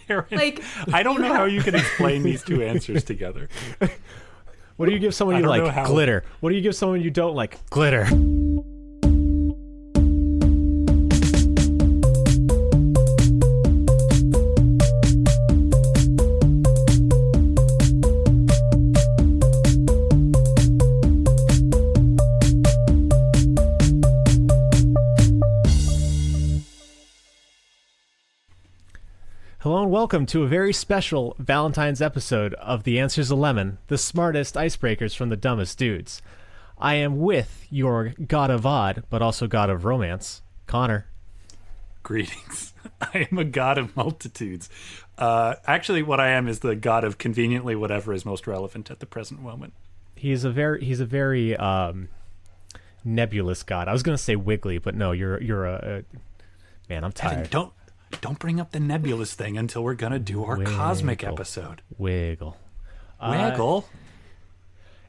Erin, Like, I don't know how you can explain these two answers together. What do you give someone I you don't know like? how- Glitter. What do you give someone you don't like? Glitter. Hello and welcome to a very special Valentine's episode of The Answer's a Lemon, the smartest icebreakers from the dumbest dudes. I am with your god of odd, but also god of romance, Connor. Greetings. I am a god of multitudes. Actually, what I am is the god of conveniently whatever is most relevant at the present moment. He's a very nebulous god. I was gonna say wiggly, but no, you're a man. I'm tired. Evan, don't bring up the nebulous thing until we're gonna do our cosmic episode. Wiggle. Wiggle.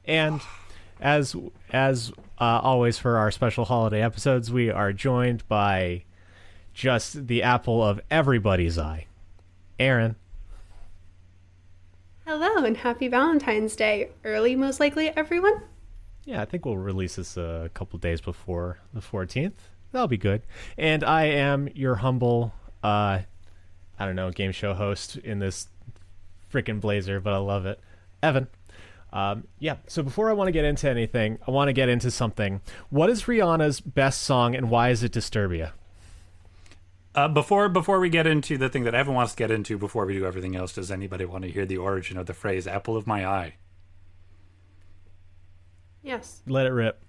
And as always for our special holiday episodes, we are joined by just the apple of everybody's eye, Erin. hello and happy Valentine's Day. Early, most likely, everyone. Yeah, I think we'll release this a couple days before the 14th. That'll be good. And I am your humble, game show host in this freaking blazer, but I love it, Evan. So before I want to get into anything, I want to get into something. What is Rihanna's best song and why is it Disturbia? Before we get into the thing that Evan wants to get into before we do everything else, does anybody want to hear the origin of the phrase apple of my eye? Yes. Let it rip.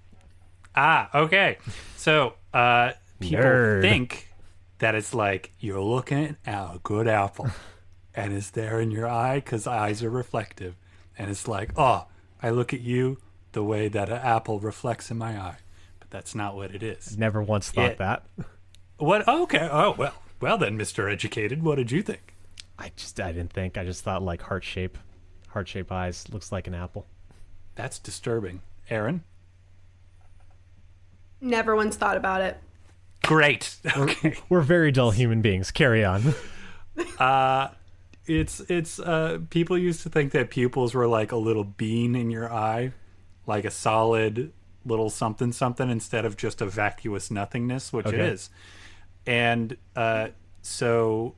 Okay. So, people Nerd. think that it's like you're looking at a good apple and it's there in your eye because eyes are reflective. And it's like, oh, I look at you the way that an apple reflects in my eye. But that's not what it is. Never once thought that. What? Okay. Oh, well then, Mr. Educated, what did you think? I didn't think. I just thought like heart shape eyes looks like an apple. That's disturbing. Erin? Never once thought about it. Great. Okay. We're very dull human beings. Carry on. It's people used to think that pupils were like a little bean in your eye, like a solid little something something instead of just a vacuous nothingness, which it Okay. is. And so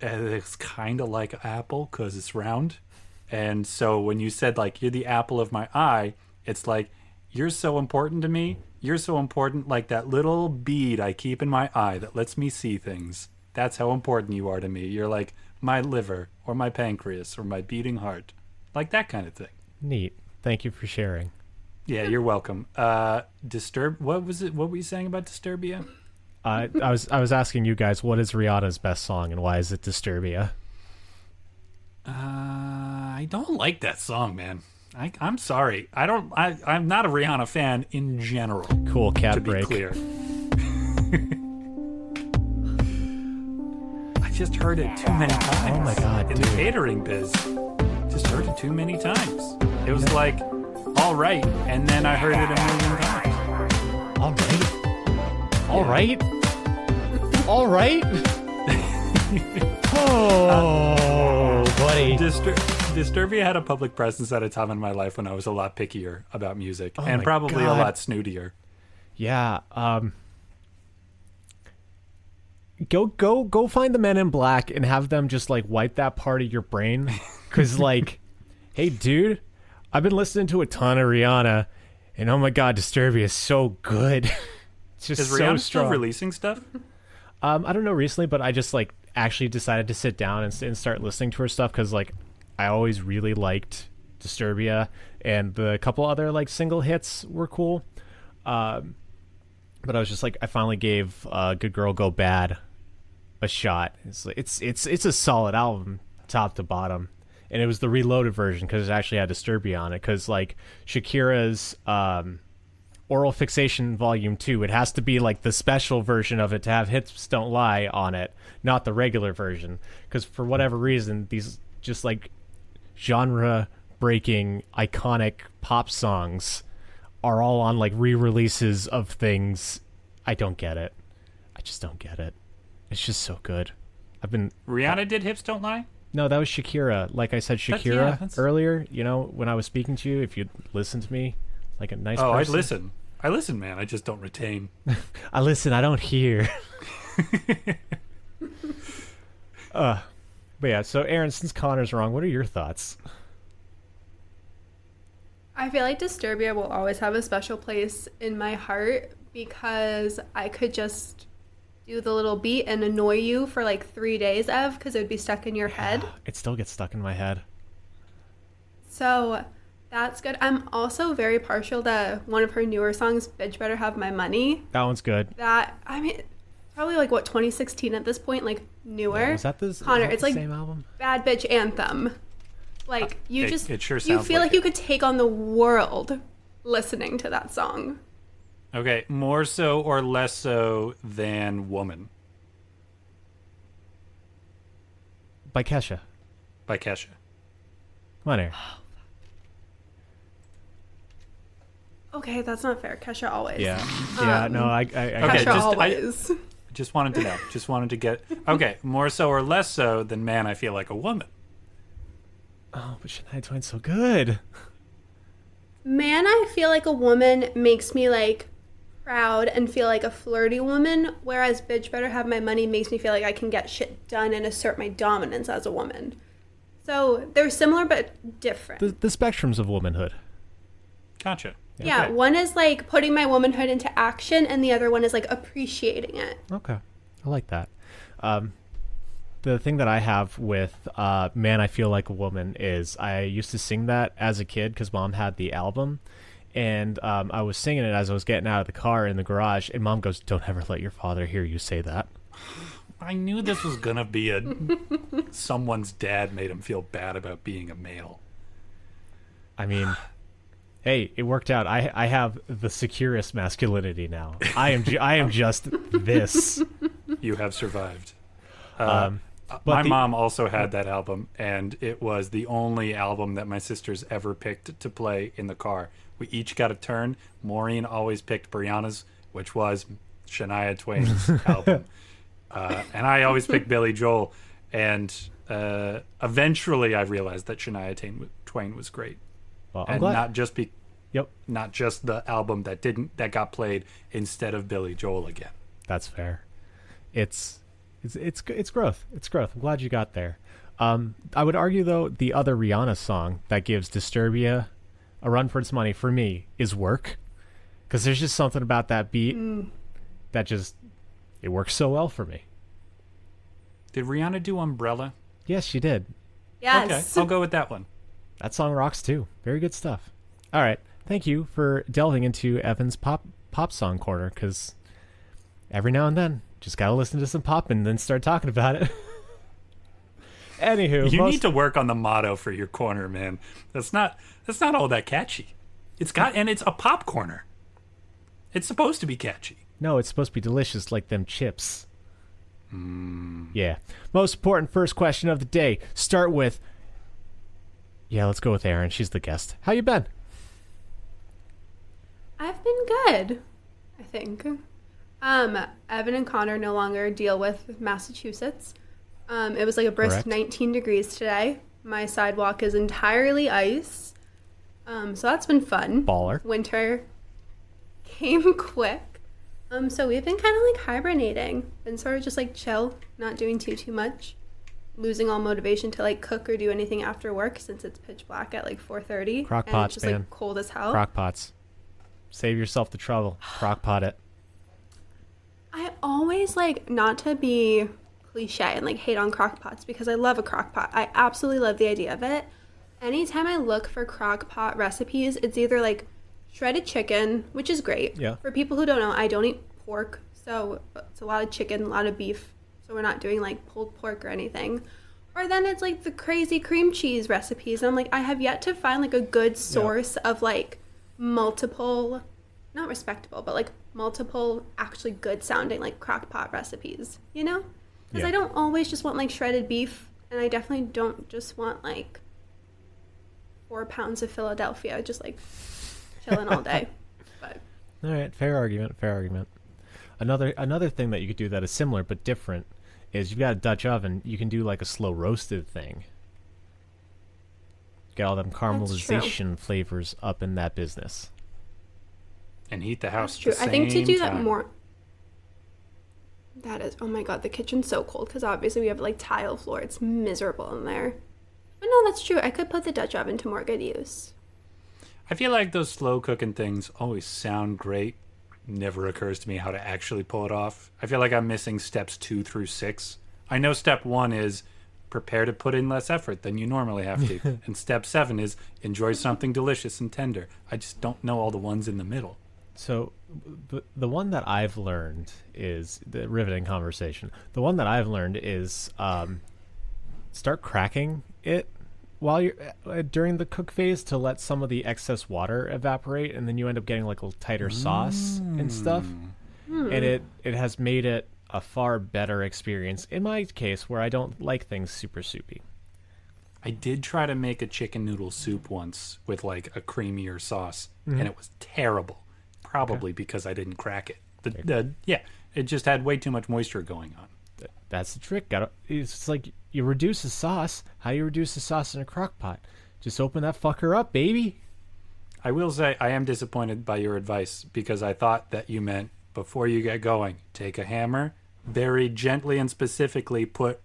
it's kind of like an apple because it's round. And so when you said like you're the apple of my eye, it's like you're so important to me. You're so important, like that little bead I keep in my eye that lets me see things. That's how important you are to me. You're like my liver or my pancreas or my beating heart, like that kind of thing. Neat. Thank you for sharing. Yeah, you're welcome. What was it? What were you saying about Disturbia? I was asking you guys, what is Rihanna's best song and why is it Disturbia? I don't like that song, man. I'm sorry. I'm not a Rihanna fan in general. Cool cat To be break. clear. I just heard it too many times. Oh my God, in dude. the catering biz. Just heard it too many times. It was like, all right, and then I heard it a million times. All right. All right. Oh, buddy. Disturbia had a public presence at a time in my life when I was a lot pickier about music and my probably a God. lot snootier. Yeah. Go find the Men in Black and have them just like wipe that part of your brain. Cause like, hey dude, I've been listening to a ton of Rihanna and oh my God, Disturbia is so good. It's just Is so Rihanna strong. still releasing stuff? I don't know recently, but I just like actually decided to sit down and start listening to her stuff. Cause like I always really liked Disturbia and the couple other like single hits were cool. But I was just like, I finally gave Good Girl Go Bad a shot. It's a solid album, top to bottom, and it was the reloaded version because it actually had Disturbia on it. Because like Shakira's Oral Fixation Volume 2, it has to be like the special version of it to have Hips Don't Lie on it, not the regular version. Because for whatever reason, these just like genre-breaking, iconic pop songs are all on like re-releases of things. I don't get it. I just don't get it. It's just so good. Rihanna did Hips Don't Lie? No, that was Shakira. Like I said, Shakira earlier. You know, when I was speaking to you, if you'd listen to me like a nice person. I listen. I listen, man. I just don't retain. I listen. I don't hear. But yeah, so Erin, since Connor's wrong, what are your thoughts? I feel like Disturbia will always have a special place in my heart because I could just do the little beat and annoy you for like 3 days, Ev, because it would be stuck in your head. It still gets stuck in my head. So that's good. I'm also very partial to one of her newer songs, Bitch Better Have My Money. That one's good. I mean, probably like, 2016 at this point, like newer. Yeah, was that Connor, it's like same album? Bad Bitch Anthem. Like, it sure sounds you feel like it. you could take on the world listening to that song. Okay, more so or less so than Woman By Kesha. by Kesha. Come on, Erin. Okay, that's not fair. Kesha always. Yeah. Yeah, no, I Okay, Kesha always. Just wanted to know. Just wanted to get... Okay, more so or less so than Man, I Feel Like a Woman. Oh, but Shania Twain's so good. Man, I Feel Like a Woman makes me like proud and feel like a flirty woman, whereas Bitch Better Have My Money makes me feel like I can get shit done and assert my dominance as a woman. So they're similar but different. The spectrums of womanhood. Gotcha. Yeah, Okay. one is like putting my womanhood into action and the other one is like appreciating it. Okay. I like that. The thing that I have with Man, I Feel Like a Woman is I used to sing that as a kid because Mom had the album. And I was singing it as I was getting out of the car in the garage. And Mom goes, "Don't ever let your father hear you say that." I knew this was going to be someone's dad made him feel bad about being a male. I mean, hey, it worked out. I have the securest masculinity now. I am just this. You have survived. But My mom also had that album, and it was the only album that my sisters ever picked to play in the car. We each got a turn. Maureen always picked Brianna's, which was Shania Twain's album. And I always picked Billy Joel. And eventually I realized that Shania Twain was great. Well, I'm and glad. not just the album that got played instead of Billy Joel again. That's fair. It's growth. It's growth. I'm glad you got there. I would argue though the other Rihanna song that gives Disturbia a run for its money for me is Work, because there's just something about that beat that just it works so well for me. Did Rihanna do Umbrella? Yes, she did. Yes. Okay, I'll go with that one. That song rocks too. Very good stuff. All right, thank you for delving into Evan's pop song corner, because every now and then just gotta listen to some pop and then start talking about it. Anywho, You need to work on the motto for your corner, man. That's not all that catchy. It's a pop corner. It's supposed to be catchy. No, it's supposed to be delicious like them chips. Yeah. Most important first question of the day. Start with... Yeah, let's go with Erin. She's the guest. How you been? I've been good, I think. Evan and Connor no longer deal with Massachusetts. It was like a brisk Correct. 19 degrees today. My sidewalk is entirely ice. So that's been fun. Baller. Winter came quick. So we've been kind of like hibernating. Been sort of just like chill, not doing too much. Losing all motivation to like cook or do anything after work since it's pitch black at like 4:30. Crock and pots, it's just man. like cold as hell. Crock pots. Save yourself the trouble. Crock pot it. I always like, not to be cliche and like hate on crock pots because I love a crock pot. I absolutely love the idea of it. Anytime I look for crock pot recipes, it's either like shredded chicken, which is great. Yeah. For people who don't know, I don't eat pork, so it's a lot of chicken, a lot of beef. So we're not doing like pulled pork or anything. Or then it's like the crazy cream cheese recipes. And I'm like, I have yet to find like a good source of like multiple, not respectable, but like multiple actually good sounding like crock pot recipes, you know? Because Yeah. I don't always just want like shredded beef, and I definitely don't just want like 4 pounds of Philadelphia just like chilling all day. But All right, fair argument. Another thing that you could do that is similar but different is you've got a Dutch oven. You can do like a slow roasted thing. Get all them caramelization flavors up in that business. And heat the house. That's true. At the I think to same do time. that more. That is, oh my god, the kitchen's so cold because obviously we have like tile floor. It's miserable in there. But no, that's true. I could put the Dutch oven to more good use. I feel like those slow cooking things always sound great. Never occurs to me how to actually pull it off. I feel like I'm missing steps 2 through 6. I know step 1 is prepare to put in less effort than you normally have to. And step 7 is enjoy something delicious and tender. I just don't know all the ones in the middle. So the one that I've learned is the riveting conversation. The one that I've learned is start cracking it while you're during the cook phase to let some of the excess water evaporate, and then you end up getting like a tighter sauce and stuff. And it has made it a far better experience in my case, where I don't like things super soupy. I did try to make a chicken noodle soup once with like a creamier sauce, and it was terrible. Probably because I didn't crack it. It just had way too much moisture going on. That's the trick. It's like you reduce the sauce. How do you reduce the sauce in a crock pot? Just open that fucker up, baby. I will say I am disappointed by your advice because I thought that you meant before you get going, take a hammer, very gently and specifically put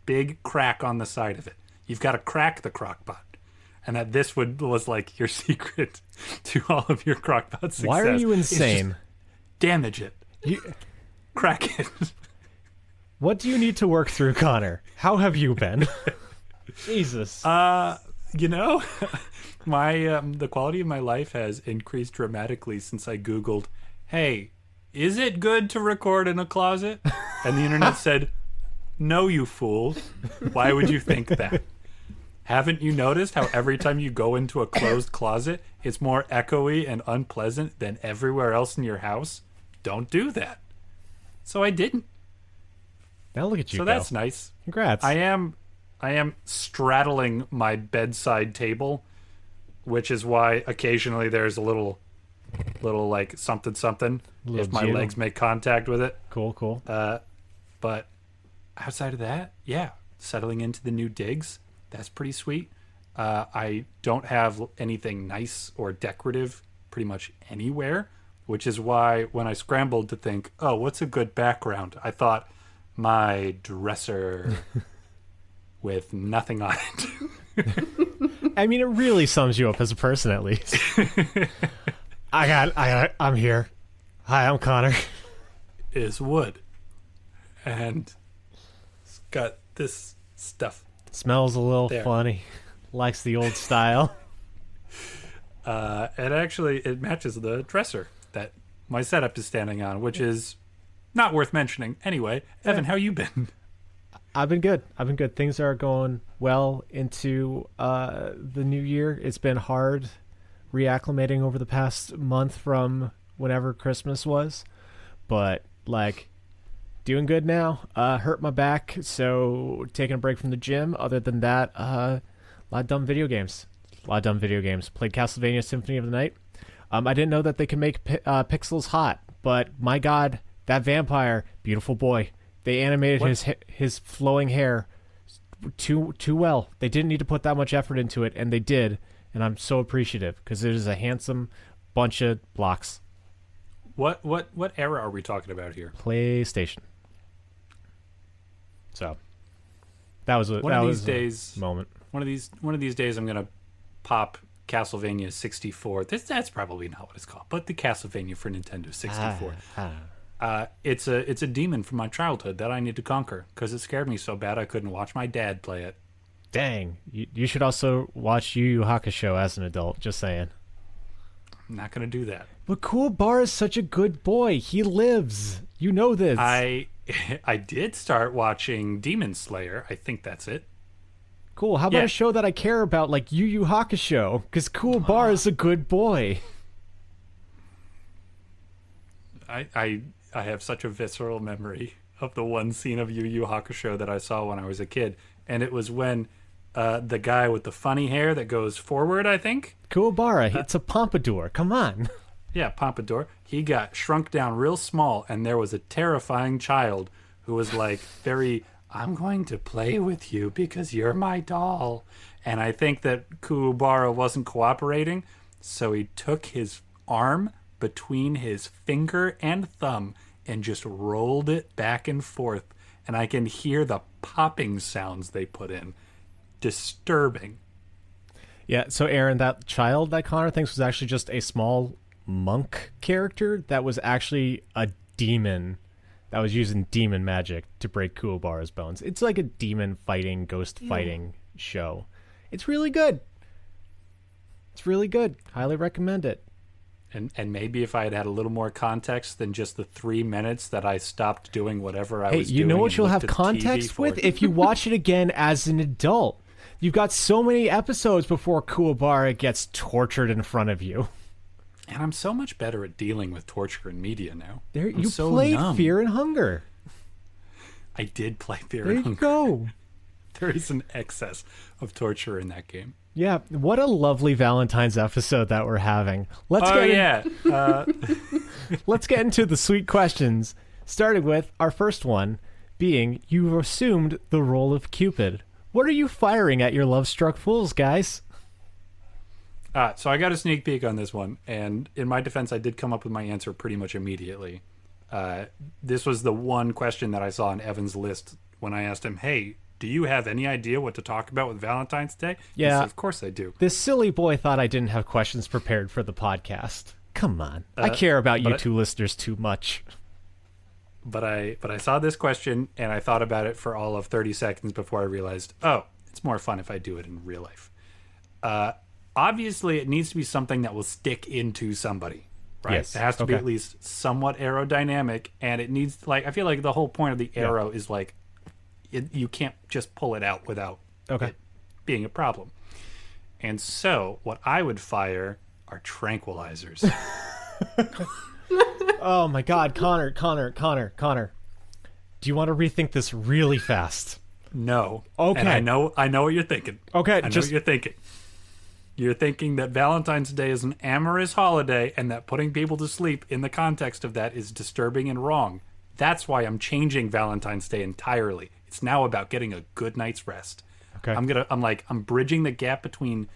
big crack on the side of it. You've got to crack the crock pot. And that this was like your secret to all of your crockpot success. Why are you insane? Damage it. Crack it. What do you need to work through, Connor? How have you been? Jesus. You know, my the quality of my life has increased dramatically since I Googled, hey, is it good to record in a closet? And the internet said, no, you fool. Why would you think that? Haven't you noticed how every time you go into a closed closet, it's more echoey and unpleasant than everywhere else in your house? Don't do that. So I didn't. Now look at you. So go. that's nice. Congrats. I am straddling my bedside table, which is why occasionally there's a little like something Little if my jiggle. legs make contact with it. Cool. But outside of that, yeah, settling into the new digs. That's pretty sweet. I don't have anything nice or decorative pretty much anywhere, which is why when I scrambled to think, oh, what's a good background? I thought my dresser with nothing on it. I mean, it really sums you up as a person, at least. I'm here. Hi, I'm Connor. Is wood. And it's got this stuff. Smells a little There. funny. Likes the old style. It matches the dresser that my setup is standing on, which is not worth mentioning. Anyway, Evan, how you been? I've been good. Things are going well into the new year. It's been hard reacclimating over the past month from whenever Christmas was. But, like, doing good now. Hurt my back, so taking a break from the gym. Other than that, a lot of dumb video games. Played Castlevania Symphony of the Night. I didn't know that they could make pixels hot, but my God, that vampire, beautiful boy. They animated his flowing hair too well. They didn't need to put that much effort into it, and they did, and I'm so appreciative because it is a handsome bunch of blocks. What era are we talking about here? PlayStation. So that was a One of these days, moment. One of these days, I'm gonna pop Castlevania 64. That's probably not what it's called, but the Castlevania for Nintendo 64. It's a demon from my childhood that I need to conquer because it scared me so bad I couldn't watch my dad play it. Dang, you should also watch Yu Yu Hakusho as an adult. Just saying. I'm not gonna do that. But Cool Bar is such a good boy. He lives. You know this. I did start watching Demon Slayer. I think that's it. Cool. How about Yeah. a show that I care about, like Yu Yu Hakusho? Because Cool Bar is a good boy. I have such a visceral memory of the one scene of Yu Yu Hakusho that I saw when I was a kid, and it was when the guy with the funny hair that goes forward, I think. Kuwabara, it's a pompadour. Come on. Yeah, Pompadour. He got shrunk down real small, and there was a terrifying child who was like very, I'm going to play with you because you're my doll. And I think that Kuwabara wasn't cooperating, so he took his arm between his finger and thumb and just rolled it back and forth. And I can hear the popping sounds they put in. Disturbing. Yeah, so Erin, that child that Connor thinks was actually just a small monk character that was actually a demon that was using demon magic to break Kuwabara's bones. It's like a demon fighting, ghost fighting show. It's really good. It's really good. Highly recommend it. And maybe if I had a little more context than just the 3 minutes that I stopped doing whatever I was doing. Hey, you know what and you'll looked have at the context TV for. with? If you watch it again as an adult. You've got so many episodes before Kuwabara gets tortured in front of you. And I'm so much better at dealing with torture in media now. You so played numb. Fear and Hunger. I did play Fear There and you Hunger. go. There is an excess of torture in that game. Yeah, what a lovely Valentine's episode that we're having. Let's get into the sweet questions, starting with our first one being, you've assumed the role of Cupid. What are you firing at your love-struck fools, guys? So I got a sneak peek on this one, and in my defense, I did come up with my answer pretty much immediately. This was the one question that I saw on Evan's list when I asked him, hey, do you have any idea what to talk about with Valentine's Day? Yeah. He said, of course I do. This silly boy thought I didn't have questions prepared for the podcast. Come on. I care about you two listeners too much. But I saw this question, and I thought about it for all of 30 seconds before I realized, oh, it's more fun if I do it in real life. Obviously, it needs to be something that will stick into somebody, right? Yes. It has to be at least somewhat aerodynamic, and it needs, like, I feel like the whole point of the arrow is, like, you can't just pull it out without it being a problem. And so, what I would fire are tranquilizers. Oh my God, Connor. Do you want to rethink this really fast? No. Okay. And I know what you're thinking. Okay, I know what you're thinking. You're thinking that Valentine's Day is an amorous holiday and that putting people to sleep in the context of that is disturbing and wrong. That's why I'm changing Valentine's Day entirely. It's now about getting a good night's rest. Okay. I'm bridging the gap between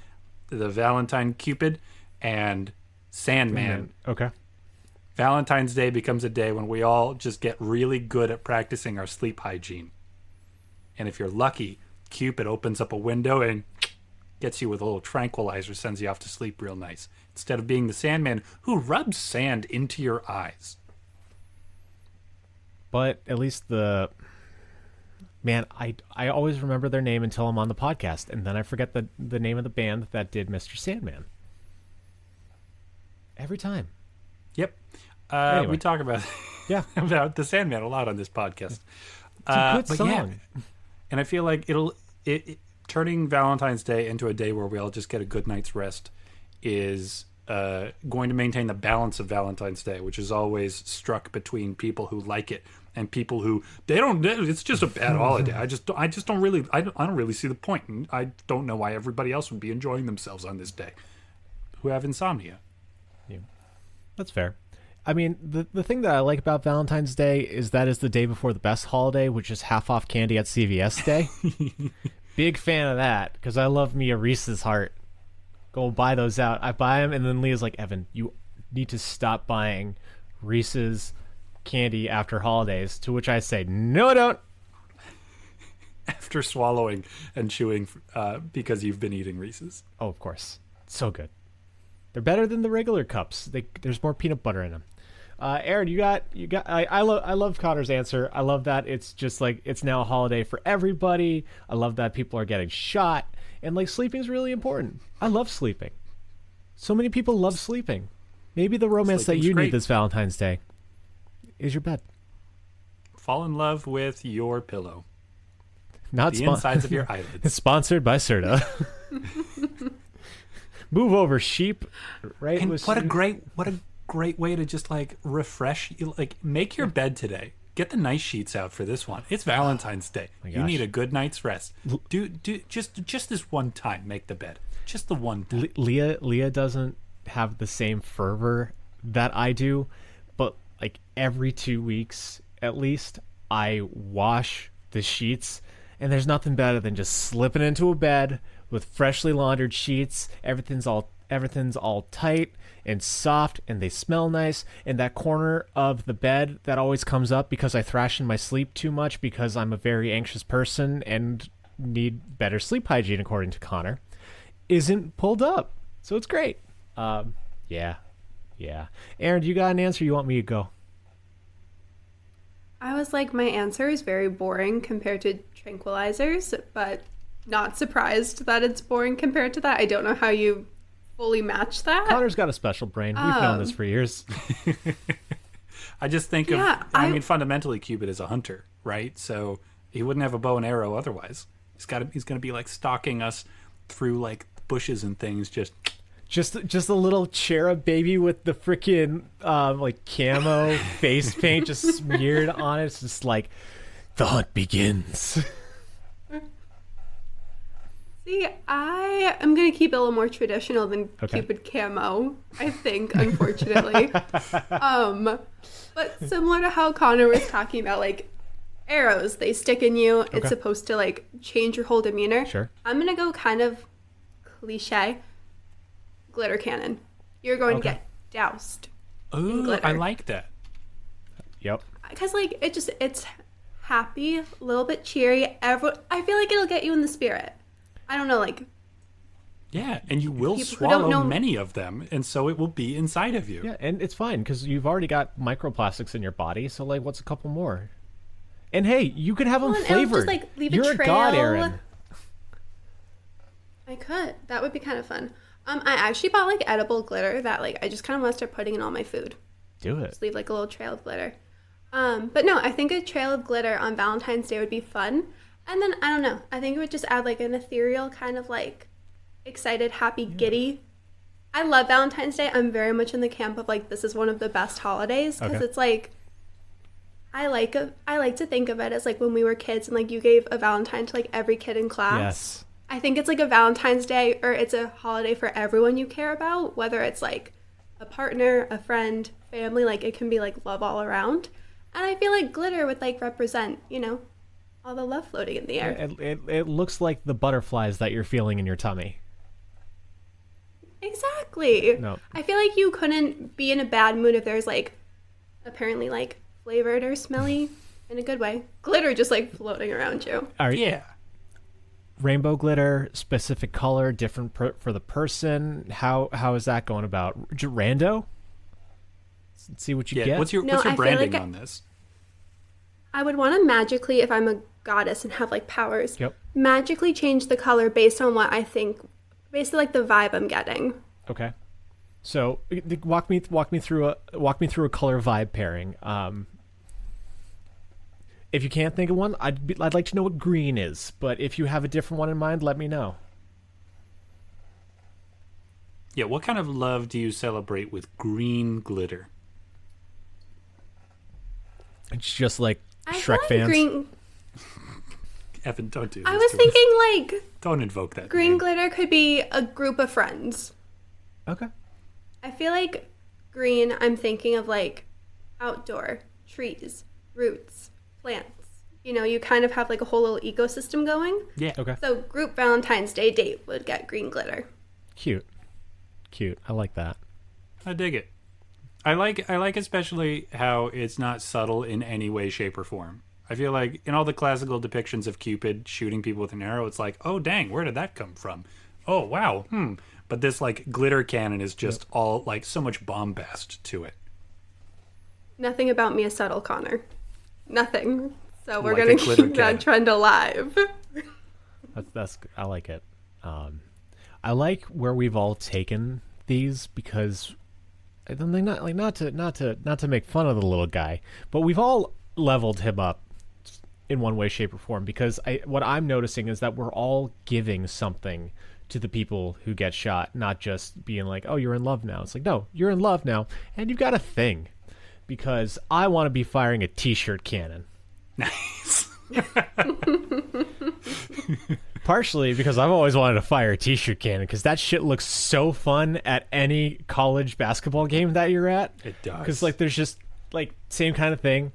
the Valentine Cupid and Sandman. Okay. Valentine's Day becomes a day when we all just get really good at practicing our sleep hygiene. And if you're lucky, Cupid opens up a window and gets you with a little tranquilizer, sends you off to sleep real nice. Instead of being the Sandman who rubs sand into your eyes. But at least I always remember their name until I'm on the podcast, and then I forget the name of the band that did Mr. Sandman. Every time. Yep. Anyway. We talk about about the Sandman a lot on this podcast. It's a good song. Yeah. And I feel like turning Valentine's Day into a day where we all just get a good night's rest is going to maintain the balance of Valentine's Day, which is always struck between people who like it and people who they don't. It's just a bad holiday. I don't really see the point, and I don't know why everybody else would be enjoying themselves on this day, who have insomnia. Yeah. That's fair. I mean, the thing that I like about Valentine's Day is that is the day before the best holiday, which is half off candy at CVS Day. Big fan of that, because I love me a Reese's Heart. Go buy those out. I buy them, and then Leah's like, Evan, you need to stop buying Reese's candy after holidays, to which I say, no, I don't. After swallowing and chewing because you've been eating Reese's. Oh, of course. So good. They're better than the regular cups. There's more peanut butter in them. Erin, you got. I love Connor's answer. I love that it's just like it's now a holiday for everybody. I love that people are getting shot, and like sleeping is really important. I love sleeping. So many people love sleeping. Maybe the romance that you need this Valentine's Day is your bed. Fall in love with your pillow. Not the insides of your eyelids. It's sponsored by Serta. Move over, sheep. Right. And what a great way to just like refresh. Like make your bed today. Get the nice sheets out for this one. It's Valentine's Day. You need a good night's rest. Do just this one time. Make the bed. Just the one time. Leah doesn't have the same fervor that I do, but like every 2 weeks at least, I wash the sheets, and there's nothing better than just slipping into a bed with freshly laundered sheets. Everything's all tight and soft, and they smell nice. And that corner of the bed that always comes up because I thrash in my sleep too much because I'm a very anxious person and need better sleep hygiene, according to Connor, isn't pulled up. So it's great. Yeah. Erin, do you got an answer? You want me to go? I was like, my answer is very boring compared to tranquilizers, but not surprised that it's boring compared to that. I don't know how you fully match that. Connor's got a special brain. We've known this for years. I just think of, I mean, fundamentally, Cupid is a hunter, right? So he wouldn't have a bow and arrow otherwise. He's going to be like stalking us through like bushes and things, Just a little cherub baby with the freaking like camo face paint just smeared on it. It's just like, the hunt begins. See, I am going to keep it a little more traditional than Cupid camo, I think, unfortunately. But similar to how Connor was talking about, like, arrows, they stick in you. It's supposed to, like, change your whole demeanor. Sure. I'm going to go kind of cliche. Glitter cannon. You're going to get doused in glitter. I like that. Yep. Because, like, it's happy, a little bit cheery. I feel like it'll get you in the spirit. I don't know, like... Yeah, and you will swallow many of them, and so it will be inside of you. Yeah, and it's fine, because you've already got microplastics in your body, so, like, what's a couple more? And, hey, you could have them flavored. Just, like, leave You're a trail. a god, Erin. I could. That would be kind of fun. I actually bought, like, edible glitter that, like, I just kind of want to start putting in all my food. Do it. Just leave, like, a little trail of glitter. But no, I think a trail of glitter on Valentine's Day would be fun. And then, I don't know, I think it would just add, like, an ethereal kind of, like, excited, happy, giddy. I love Valentine's Day. I'm very much in the camp of, like, this is one of the best holidays. Because it's, like, I like to think of it as, like, when we were kids and, like, you gave a Valentine to, like, every kid in class. Yes. I think it's, like, a Valentine's Day, or it's a holiday for everyone you care about, whether it's, like, a partner, a friend, family. Like, it can be, like, love all around. And I feel like glitter would, like, represent, you know, all the love floating in the air. It looks like the butterflies that you're feeling in your tummy. Exactly. No. I feel like you couldn't be in a bad mood if there's, like, apparently, like, flavored or smelly in a good way. Glitter just, like, floating around you. Yeah. Rainbow glitter, specific color, different for the person. How is that going about? Rando? Let's see what you get. What's your branding on this? I would want to magically, if I'm a goddess and have, like, powers, Yep. magically change the color based on what I think, basically, like, the vibe I'm getting. Okay. So walk me through a color vibe pairing. If you can't think of one, I'd like to know what green is. But if you have a different one in mind, let me know. Yeah, what kind of love do you celebrate with green glitter? It's just like I Shrek feel like fans. green. Evan, don't do this. I was to us. thinking, like, Don't invoke that. green name. glitter could be a group of friends. Okay. I feel like green, I'm thinking of, like, outdoor, trees, roots, plants. You know, you kind of have, like, a whole little ecosystem going. Yeah. Okay. So group Valentine's Day date would get green glitter. Cute. I like that. I dig it. I like especially how it's not subtle in any way, shape, or form. I feel like in all the classical depictions of Cupid shooting people with an arrow, it's like, oh dang, where did that come from? Oh wow, But this like glitter cannon is just all like so much bombast to it. Nothing about me is subtle, Connor. Nothing. So we're Like going a to glitter keep that cannon. trend alive. That's I like it. I like where we've all taken these because not to make fun of the little guy, but we've all leveled him up in one way, shape, or form. Because what I'm noticing is that we're all giving something to the people who get shot, not just being like, "Oh, you're in love now." It's like, no, you're in love now, and you've got a thing. Because I want to be firing a t-shirt cannon. Nice. Partially because I've always wanted to fire a t-shirt cannon because that shit looks so fun at any college basketball game that you're at. It does. Because like there's just like same kind of thing.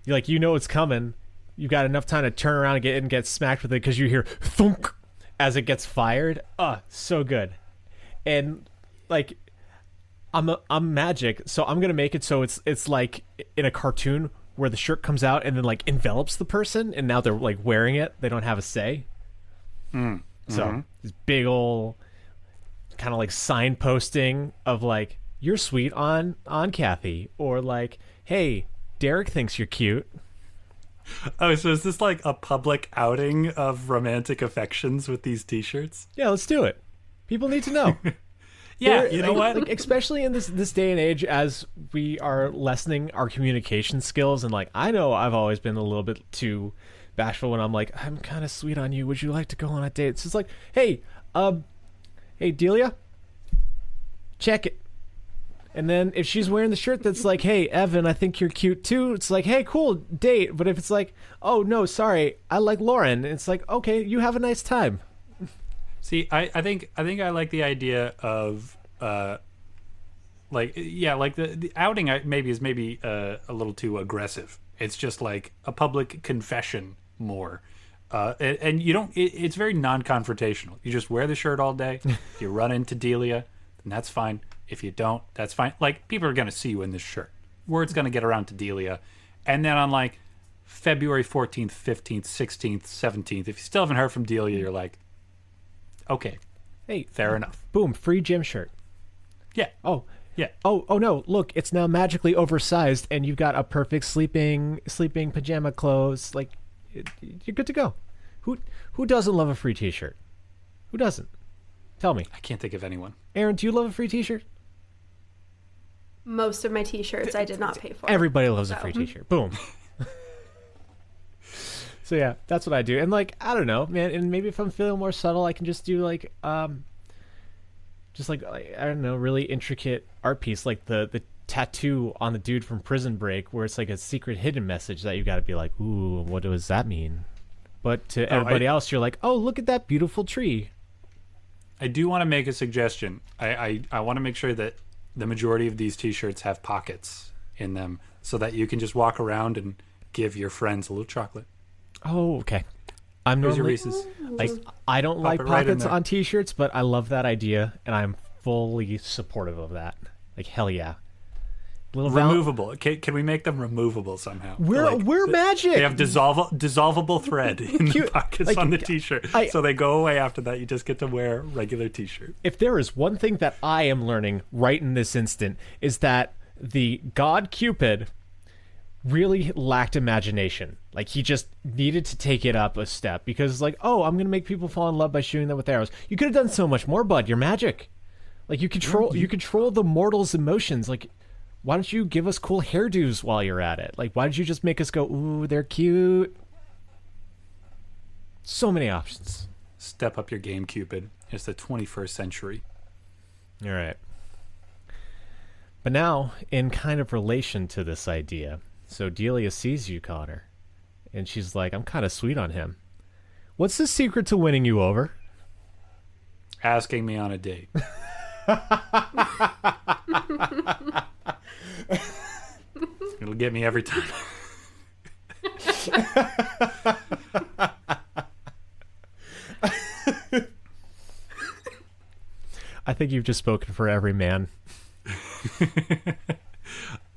you know it's coming. You got enough time to turn around and get smacked with it because you hear thunk as it gets fired. So good. And like I'm magic, so I'm gonna make it so it's like in a cartoon where the shirt comes out and then like envelops the person, and now they're like wearing it. They don't have a say. So this big old kind of like signposting of like, you're sweet on Kathy, or like, hey, Derek thinks you're cute. Oh, so is this like a public outing of romantic affections with these T-shirts? Yeah, let's do it. People need to know. Yeah, you know what? Like, especially in this day and age, as we are lessening our communication skills, and like, I know I've always been a little bit too bashful when I'm like, I'm kind of sweet on you. Would you like to go on a date? It's just like, hey, Delia, check it. And then if she's wearing the shirt that's like, hey, Evan, I think you're cute too, it's like, hey, cool, date. But if it's like, oh, no, sorry, I like Lauren, it's like, okay, you have a nice time. See, I think I like the idea of like the outing is maybe a little too aggressive. It's just like a public confession more. And you don't it's very non-confrontational. You just wear the shirt all day. If you run into Delia, then that's fine. If you don't, that's fine. Like, people are going to see you in this shirt. Word's going to get around to Delia. And then on, like, February 14th, 15th, 16th, 17th, if you still haven't heard from Delia, you're like, okay, hey, fair enough. Boom, free gym shirt. Yeah. Oh, yeah. Oh no, look, it's now magically oversized, and you've got a perfect sleeping pajama clothes. Like, you're good to go. Who doesn't love a free T-shirt? Who doesn't? Tell me. I can't think of anyone. Aaron, do you love a free T-shirt? Most of my T-shirts I did not pay for. Everybody loves a free T-shirt. Boom. So yeah, that's what I do. And like, I don't know, man, and maybe if I'm feeling more subtle, I can just do like just like I don't know, really intricate art piece, like the tattoo on the dude from Prison Break, where it's like a secret hidden message that you got to be like, ooh, what does that mean? But to everybody else, you're like, oh, look at that beautiful tree. I do want to make a suggestion. I want to make sure that the majority of these T-shirts have pockets in them, so that you can just walk around and give your friends a little chocolate. Oh, okay. I'm Here's normally your Reese's. like, I don't like right pockets on T-shirts, but I love that idea, and I'm fully supportive of that. Like, hell yeah. Removable. Can we make them removable somehow? We're magic. They have dissolvable thread in the pockets like, on the T-shirt, so they go away after that. You just get to wear regular T-shirt. If there is one thing that I am learning right in this instant, is that the god Cupid really lacked imagination. Like, he just needed to take it up a step, because like, oh, I'm gonna make people fall in love by shooting them with arrows. You could have done so much more, bud. You're magic. Like, you control the mortal's emotions. Like, why don't you give us cool hairdos while you're at it? Like, why don't you just make us go, ooh, they're cute? So many options. Step up your game, Cupid. It's the 21st century. All right. But now, in kind of relation to this idea, so Delia sees you, Connor, and she's like, I'm kind of sweet on him. What's the secret to winning you over? Asking me on a date. It'll get me every time. I think you've just spoken for every man.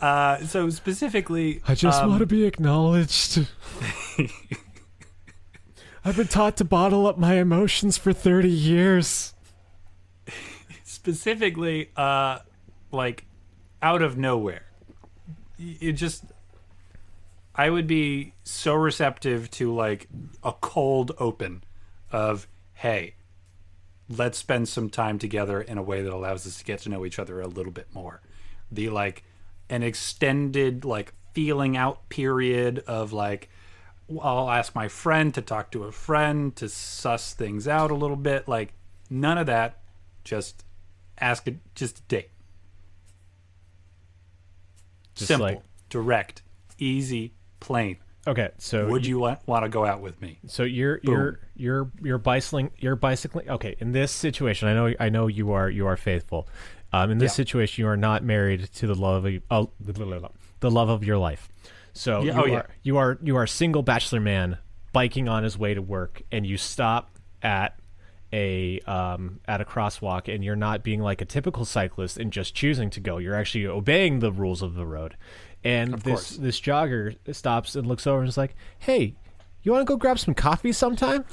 So specifically, I just want to be acknowledged. I've been taught to bottle up my emotions for 30 years. Specifically, like, out of nowhere, I would be so receptive to like a cold open of, hey, let's spend some time together in a way that allows us to get to know each other a little bit more. The like an extended like feeling out period of like, I'll ask my friend to talk to a friend to suss things out a little bit. Like, none of that. Just just a date. Just simple, like, direct, easy, plain. Okay, so would you want to go out with me? So you're bicycling. Okay, in this situation, I know you are faithful. In this situation, you are not married to the love of your life. So Yeah, you are a single bachelor man biking on his way to work, and you stop at a crosswalk, and you're not being like a typical cyclist and just choosing to go. You're actually obeying the rules of the road. And this jogger stops and looks over and is like, "Hey, you want to go grab some coffee sometime?"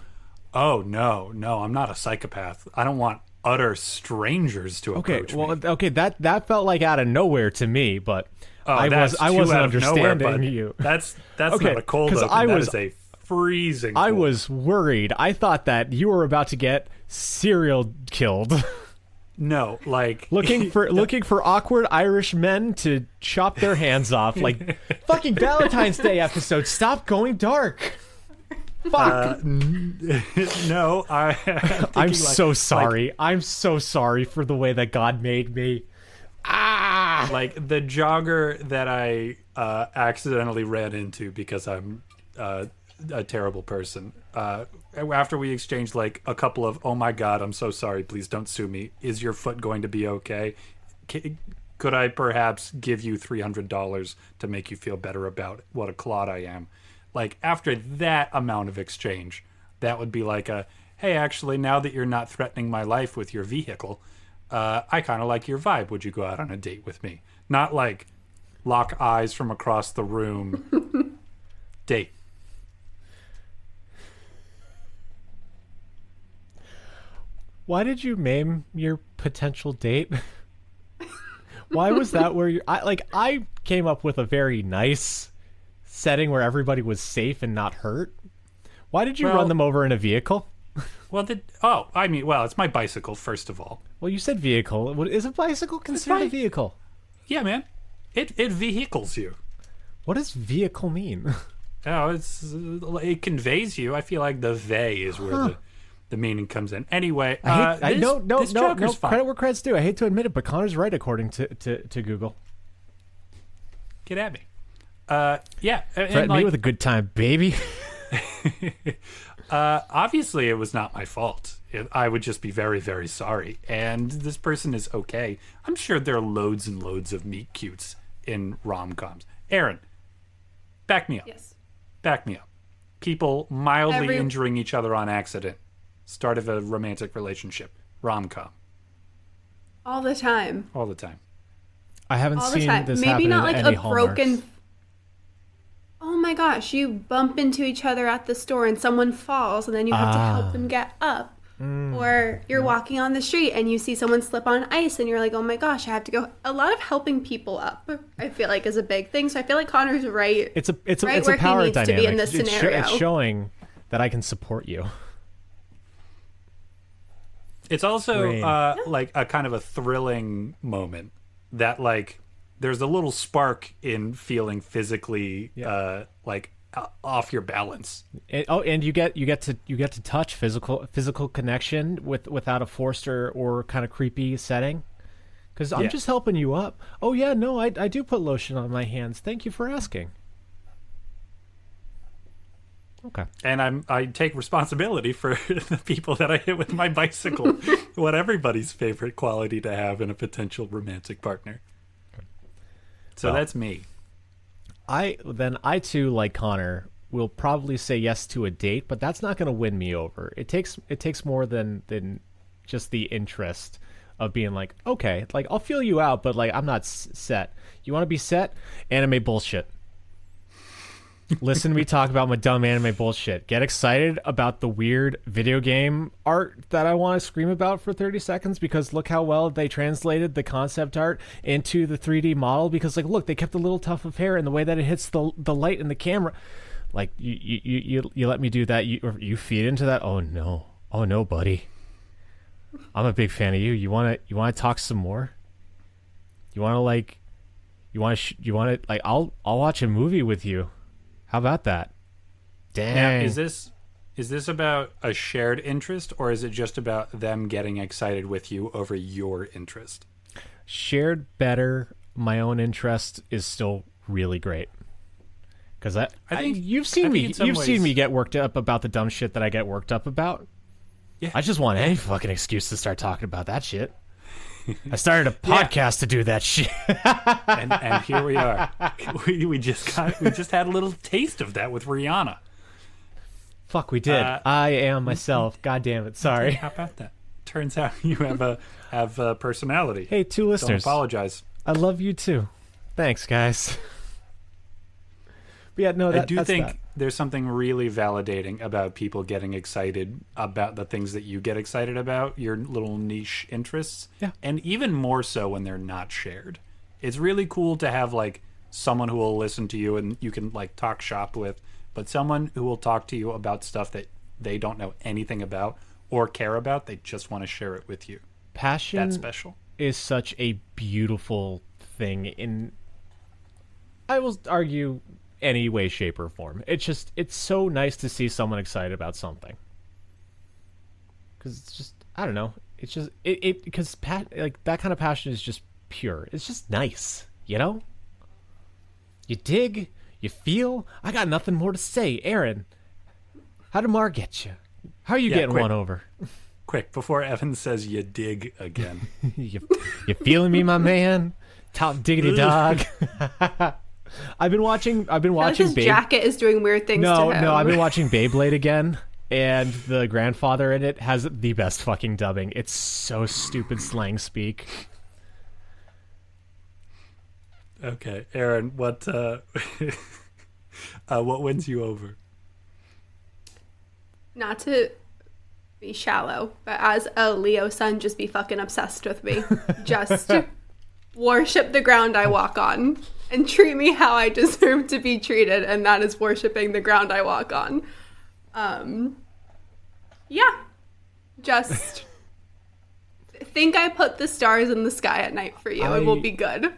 Oh no, I'm not a psychopath. I don't want utter strangers to approach me. Okay, that felt like out of nowhere to me, but I wasn't understanding you. That's Okay, not a cold 'cause open. That is a freezing cold. I was worried. I thought that you were about to get serial killed. No, like looking for awkward Irish men to chop their hands off, like fucking Valentine's Day episode. Stop going dark. Fuck. No, I'm so sorry. I'm so sorry for the way that God made me. Like the jogger that I accidentally ran into because I'm a terrible person. After we exchanged like a couple of, "Oh my God, I'm so sorry, please don't sue me. Is your foot going to be okay? Could I perhaps give you $300 to make you feel better about what a clod I am?" Like after that amount of exchange, that would be like a, "Hey, actually, now that you're not threatening my life with your vehicle, I kind of like your vibe. Would you go out on a date with me?" Not like lock eyes from across the room. Date. Why did you maim your potential date? Why was that where I came up with a very nice setting where everybody was safe and not hurt? Why did you run them over in a vehicle? Well, it's my bicycle, first of all. Well, you said vehicle. Is a bicycle considered a vehicle? Yeah, man. It vehicles you. What does vehicle mean? Oh, it conveys you. I feel like the "vey" is where the meaning comes in. Anyway, no. Fine. Credit where credit's due. I hate to admit it, but Connor's right according to Google. Get at me. Yeah. Threaten me with a good time, baby. Obviously, it was not my fault. I would just be very, very sorry. And this person is okay. I'm sure there are loads and loads of meet cutes in rom-coms. Erin, back me up. Yes. Back me up. People mildly injuring each other on accident. Start of a romantic relationship. Rom-com. All the time. All the time. I haven't All the seen time. this Maybe happen not in like any a Hallmarks. broken. Oh my gosh, you bump into each other at the store and someone falls and then you have to help them get up. Or you're walking on the street and you see someone slip on ice and you're like, "Oh my gosh, I have to go." A lot of helping people up, I feel like, is a big thing. So I feel like Connor's right. It's a where power he needs dynamic. to be in this scenario. It's showing that I can support you. It's also like a kind of a thrilling moment that like there's a little spark in feeling physically like off your balance. And you get to touch physical connection without a forced or kind of creepy setting. Because I'm just helping you up. Oh yeah, no, I do put lotion on my hands. Thank you for asking. Okay. And I take responsibility for the people that I hit with my bicycle. What everybody's favorite quality to have in a potential romantic partner. So that's me. I too, like Connor, will probably say yes to a date, but that's not going to win me over. It takes more than just the interest of being like, okay, like I'll feel you out, but like I'm not set. You want to be set? Anime bullshit. Listen to me talk about my dumb anime bullshit. Get excited about the weird video game art that I want to scream about for 30 seconds because look how well they translated the concept art into the 3D model because like look, they kept a little tuft of hair and the way that it hits the light in the camera. Like you let me do that, you feed into that. Oh no, buddy. I'm a big fan of you. You want to talk some more? You want to like I'll watch a movie with you. How about that? Dang. Now, is this about a shared interest or is it just about them getting excited with you over your interest? Shared better. My own interest is still really great. Because you've seen me get worked up about the dumb shit that I get worked up about. Yeah. I just want any fucking excuse to start talking about that shit. I started a podcast to do that shit. and here we are. We just had a little taste of that with Rihanna. Fuck, we did. I am myself. God damn it. Sorry. How about that? Turns out you have a personality. Hey, 2 listeners. Don't apologize. I love you too. Thanks, guys. But yeah, no, I do think that. There's something really validating about people getting excited about the things that you get excited about, your little niche interests. Yeah. And even more so when they're not shared. It's really cool to have like someone who will listen to you and you can like talk shop with, but someone who will talk to you about stuff that they don't know anything about or care about. They just want to share it with you. Passion That's special. Is such a beautiful thing in, I will argue, any way, shape, or form. It's so nice to see someone excited about something. Because it's just, I don't know. It's just, because like that kind of passion is just pure. It's just nice, you know? You dig, you feel. I got nothing more to say. Erin, how did Mar get you? How are you getting quick. one over? Quick, before Evan says you dig again. you feeling me, my man? Top diggity dog. I've been watching his jacket is doing weird things to him. No, I've been watching Beyblade again, and the grandfather in it has the best fucking dubbing. It's so stupid slang speak. Okay, Erin, what wins you over? Not to be shallow, but as a Leo sun, just be fucking obsessed with me. Just worship the ground I walk on and treat me how I deserve to be treated, and that is worshiping the ground I walk on. Yeah. Just think I put the stars in the sky at night for you. It will be good.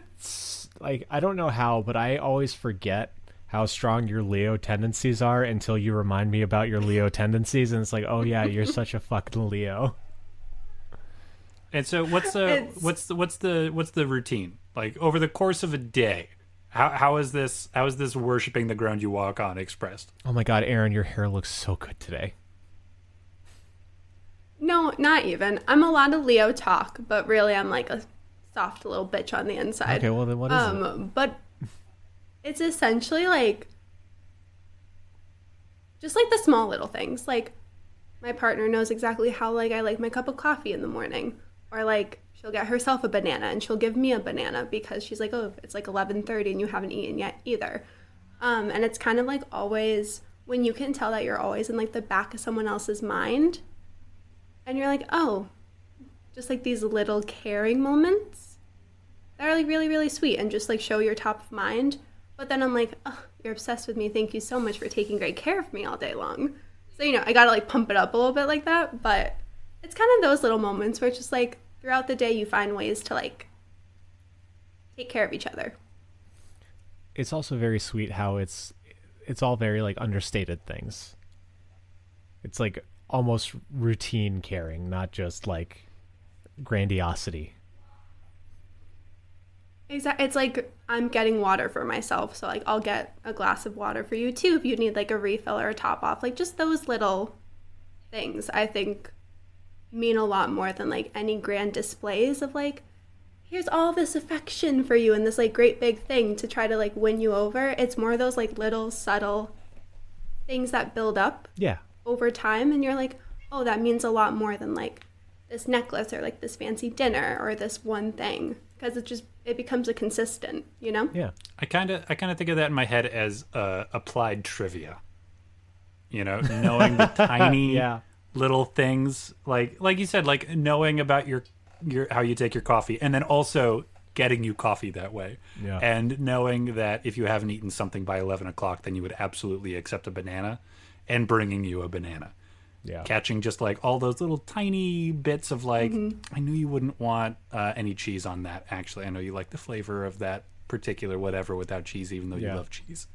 Like, I don't know how, but I always forget how strong your Leo tendencies are until you remind me about your Leo tendencies, and it's like, oh yeah, you're such a fucking Leo. And so what's the routine? Like over the course of a day, how is this worshiping the ground you walk on expressed? Oh my god, Erin, your hair looks so good today. No, not even. I'm a lot of Leo talk, but really I'm like a soft little bitch on the inside. Okay, well then what is it? But it's essentially like just like the small little things. Like my partner knows exactly how like I like my cup of coffee in the morning, or like she'll get herself a banana and she'll give me a banana because she's like, oh, it's like 11:30 and you haven't eaten yet either. And it's kind of like always when you can tell that you're always in like the back of someone else's mind, and you're like, oh, just like these little caring moments that are like really, really sweet and just like show you're top of mind. But then I'm like, oh, you're obsessed with me. Thank you so much for taking great care of me all day long. So, you know, I gotta like pump it up a little bit like that. But it's kind of those little moments where it's just like throughout the day you find ways to like take care of each other. It's also very sweet how it's all very like understated things. It's like almost routine caring, not just like grandiosity. Exactly. It's like I'm getting water for myself, so like I'll get a glass of water for you too if you need like a refill or a top off. Like just those little things I think mean a lot more than like any grand displays of like, here's all this affection for you and this like great big thing to try to like win you over. It's more those like little subtle things that build up over time, and you're like, oh, that means a lot more than like this necklace or like this fancy dinner or this one thing, because it becomes a consistent, you know? Yeah. I kind of think of that in my head as applied trivia. You know, knowing the tiny little things, like you said, like knowing about your how you take your coffee, and then also getting you coffee that way. Yeah. And knowing that if you haven't eaten something by 11 o'clock, then you would absolutely accept a banana, and bringing you a banana. Yeah. Catching just like all those little tiny bits of like, I knew you wouldn't want any cheese on that. Actually, I know you like the flavor of that particular whatever without cheese, even though you love cheese.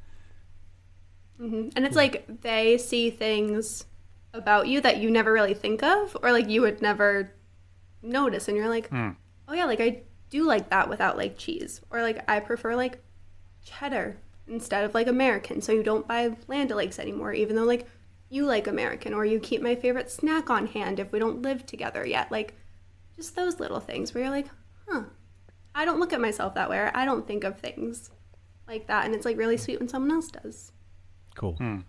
Mm-hmm. And it's like they see things about you that you never really think of, or like you would never notice, and you're like, oh yeah, like I do like that without like cheese, or like I prefer like cheddar instead of like American, so you don't buy Land O'Lakes anymore, even though like you like American, or you keep my favorite snack on hand if we don't live together yet. Like just those little things where you're like, I don't look at myself that way. Or I don't think of things like that. And it's like really sweet when someone else does. Cool. I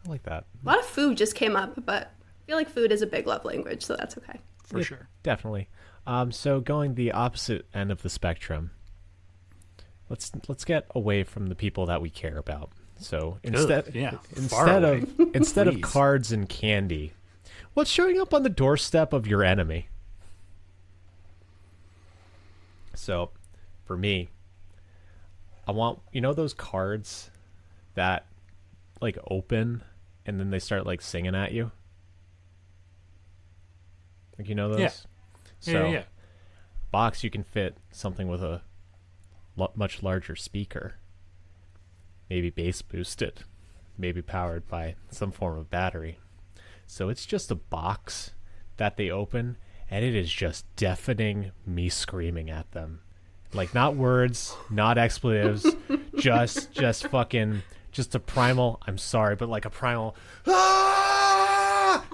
like that. A lot of food just came up, but I feel like food is a big love language, so that's okay. For sure. Definitely. So going the opposite end of the spectrum, let's get away from the people that we care about. So instead of cards and candy, what's showing up on the doorstep of your enemy? So for me, I want, those cards that like open and then they start like singing at you? Like, those? Yeah. So, Yeah. box, you can fit something with a much larger speaker. Maybe bass boosted. Maybe powered by some form of battery. So it's just a box that they open, and it is just deafening me screaming at them. Like, not words, not expletives, just fucking, just a primal, I'm sorry, but like a primal, ah!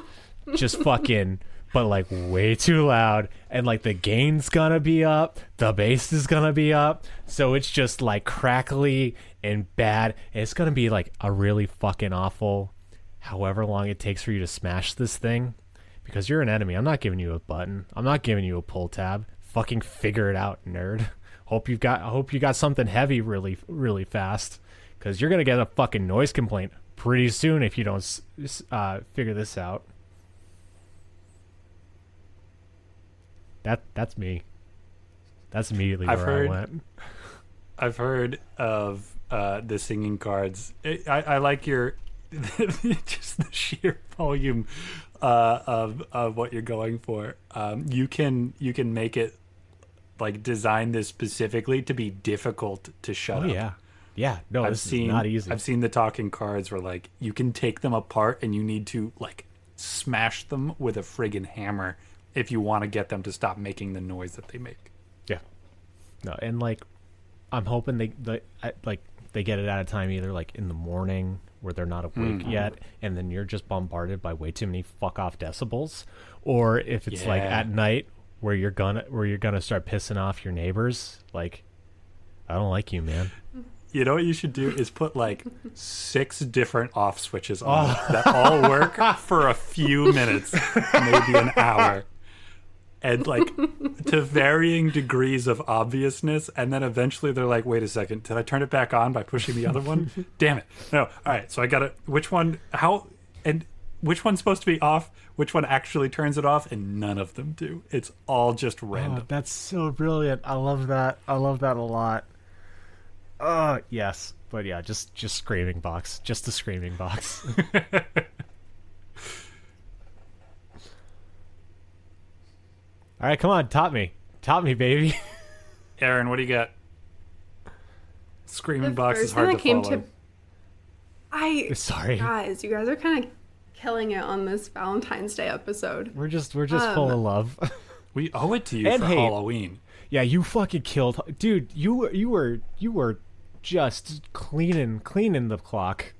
Just fucking, but like way too loud, and like the gain's gonna be up, the bass is gonna be up, so it's just like crackly and bad, and it's gonna be like a really fucking awful however long it takes for you to smash this thing, because you're an enemy. I'm not giving you a button, I'm not giving you a pull tab. Fucking figure it out, nerd. I hope you got something heavy really, really fast, because you're gonna get a fucking noise complaint pretty soon if you don't figure this out. That's me. That's immediately where I went. I've heard of the singing cards. I like your just the sheer volume of what you're going for. You can make it like design this specifically to be difficult to shut up. Yeah. No, this is not easy. I've seen the talking cards where like you can take them apart and you need to like smash them with a friggin' hammer if you want to get them to stop making the noise that they make. Yeah. No, and like I'm hoping they get it at a time either like in the morning where they're not awake yet, and then you're just bombarded by way too many fuck off decibels, or if it's like at night where you're gonna start pissing off your neighbors. Like, I don't like you, man. You know what you should do is put like 6 different off switches on that all work for a few minutes, maybe an hour, and like to varying degrees of obviousness, and then eventually they're like, wait a second, did I turn it back on by pushing the other one? Damn it. No. All right, so I gotta, which one, how, and which one's supposed to be off, which one actually turns it off, and none of them do. It's all just random. That's so brilliant. I love that a lot. Yes, but yeah, just screaming box, just the screaming box. All right, come on, top me, baby. Erin, what do you got? Screaming box is hard to follow. Sorry, guys, you guys are kind of killing it on this Valentine's Day episode. We're just full of love. We owe it to you for Halloween. Yeah, you fucking killed, dude. You were just cleaning the clock.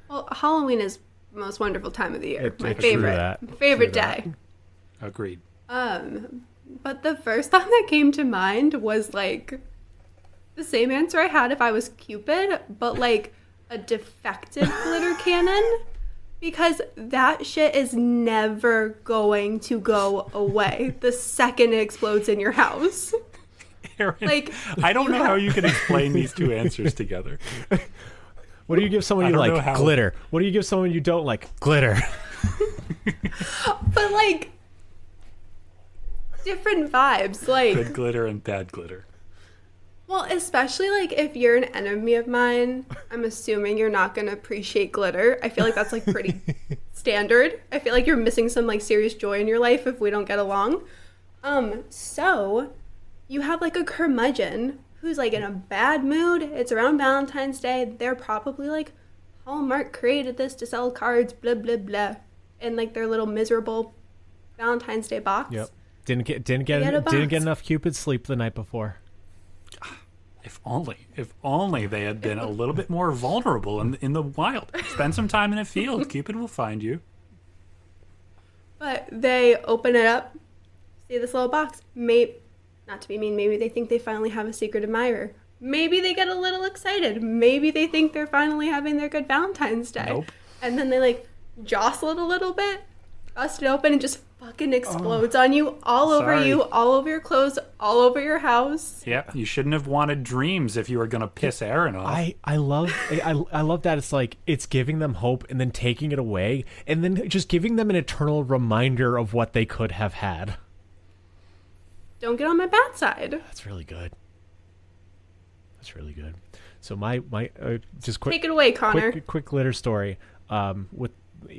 Well, Halloween is the most wonderful time of the year. My favorite day. Agreed. But the first thought that came to mind was like the same answer I had if I was Cupid, but like a defective glitter cannon, because that shit is never going to go away the second it explodes in your house. Erin, like, I don't know how you can explain these two answers together. What do you give someone you like? Glitter. What do you give someone you don't like? Glitter. But like different vibes, like good glitter and bad glitter. Well, especially like if you're an enemy of mine, I'm assuming you're not going to appreciate glitter. I feel like that's like pretty standard. I feel like you're missing some like serious joy in your life if we don't get along. So you have like a curmudgeon who's like in a bad mood. It's around Valentine's Day. They're probably like, Hallmark created this to sell cards, blah, blah, blah. In like their little miserable Valentine's Day box. Yep. Didn't get enough Cupid sleep the night before. If only they had been a little bit more vulnerable in the wild. Spend some time in a field. Cupid will find you. But they open it up, see this little box. Not to be mean, maybe they think they finally have a secret admirer. Maybe they get a little excited. Maybe they think they're finally having their good Valentine's Day. Nope. And then they like jostle it a little bit, bust it open, and just fucking explodes on you, all over Sorry. you, all over your clothes, all over your house. Yeah, you shouldn't have wanted dreams if you were gonna piss Erin off. I love that it's like it's giving them hope and then taking it away and then just giving them an eternal reminder of what they could have had. Don't get on my bad side. That's really good. That's really good. So my just quick Take it away, Connor. quick glitter story. With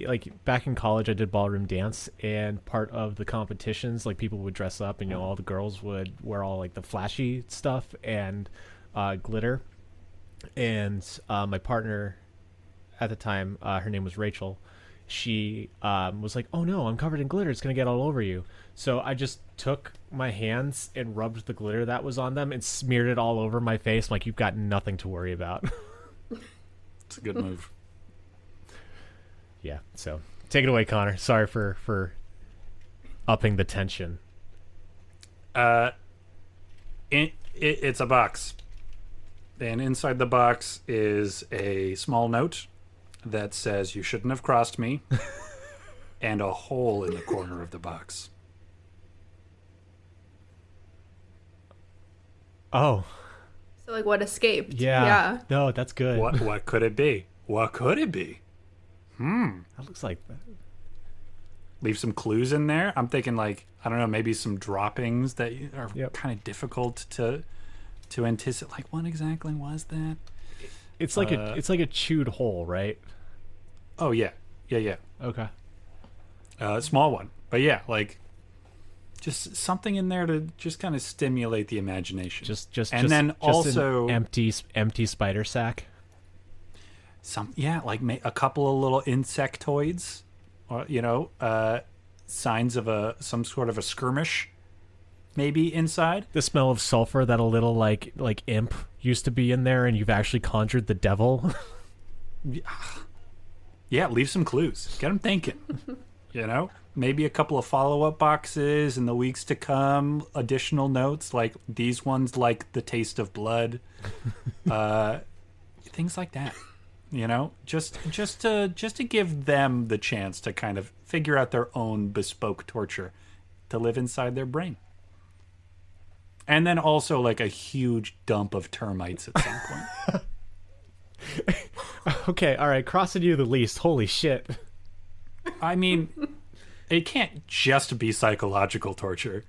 like back in college, I did ballroom dance, and part of the competitions, like people would dress up, and all the girls would wear all like the flashy stuff and glitter. And my partner at the time, her name was Rachel. She was like, "Oh no, I'm covered in glitter. It's gonna get all over you." So I just took my hands and rubbed the glitter that was on them and smeared it all over my face. I'm like, you've got nothing to worry about. It's a good move. Yeah. So take it away, Connor. Sorry for upping the tension. It's a box, and inside the box is a small note that says, "You shouldn't have crossed me," and a hole in the corner of the box. Oh. So like what escaped? Yeah. No, that's good. What could it be? What could it be? That looks like Leave some clues in there. I'm thinking like, I don't know, maybe some droppings that are Yep. kind of difficult to anticipate. Like, what exactly was that? it's like a chewed hole, right? Oh yeah. Okay. Small one, but yeah, like just something in there to just kind of stimulate the imagination. And then just also an empty spider sack. like a couple of little insectoids, or signs of some sort of a skirmish, maybe inside. The smell of sulfur that a little like imp used to be in there, and you've actually conjured the devil. Yeah, leave some clues. Get them thinking. Maybe a couple of follow-up boxes in the weeks to come. Additional notes like these ones, like the taste of blood, things like that. Just to give them the chance to kind of figure out their own bespoke torture to live inside their brain. And then also like a huge dump of termites at some point. Okay, all right, crossing you the least. Holy shit. I mean, it can't just be psychological torture.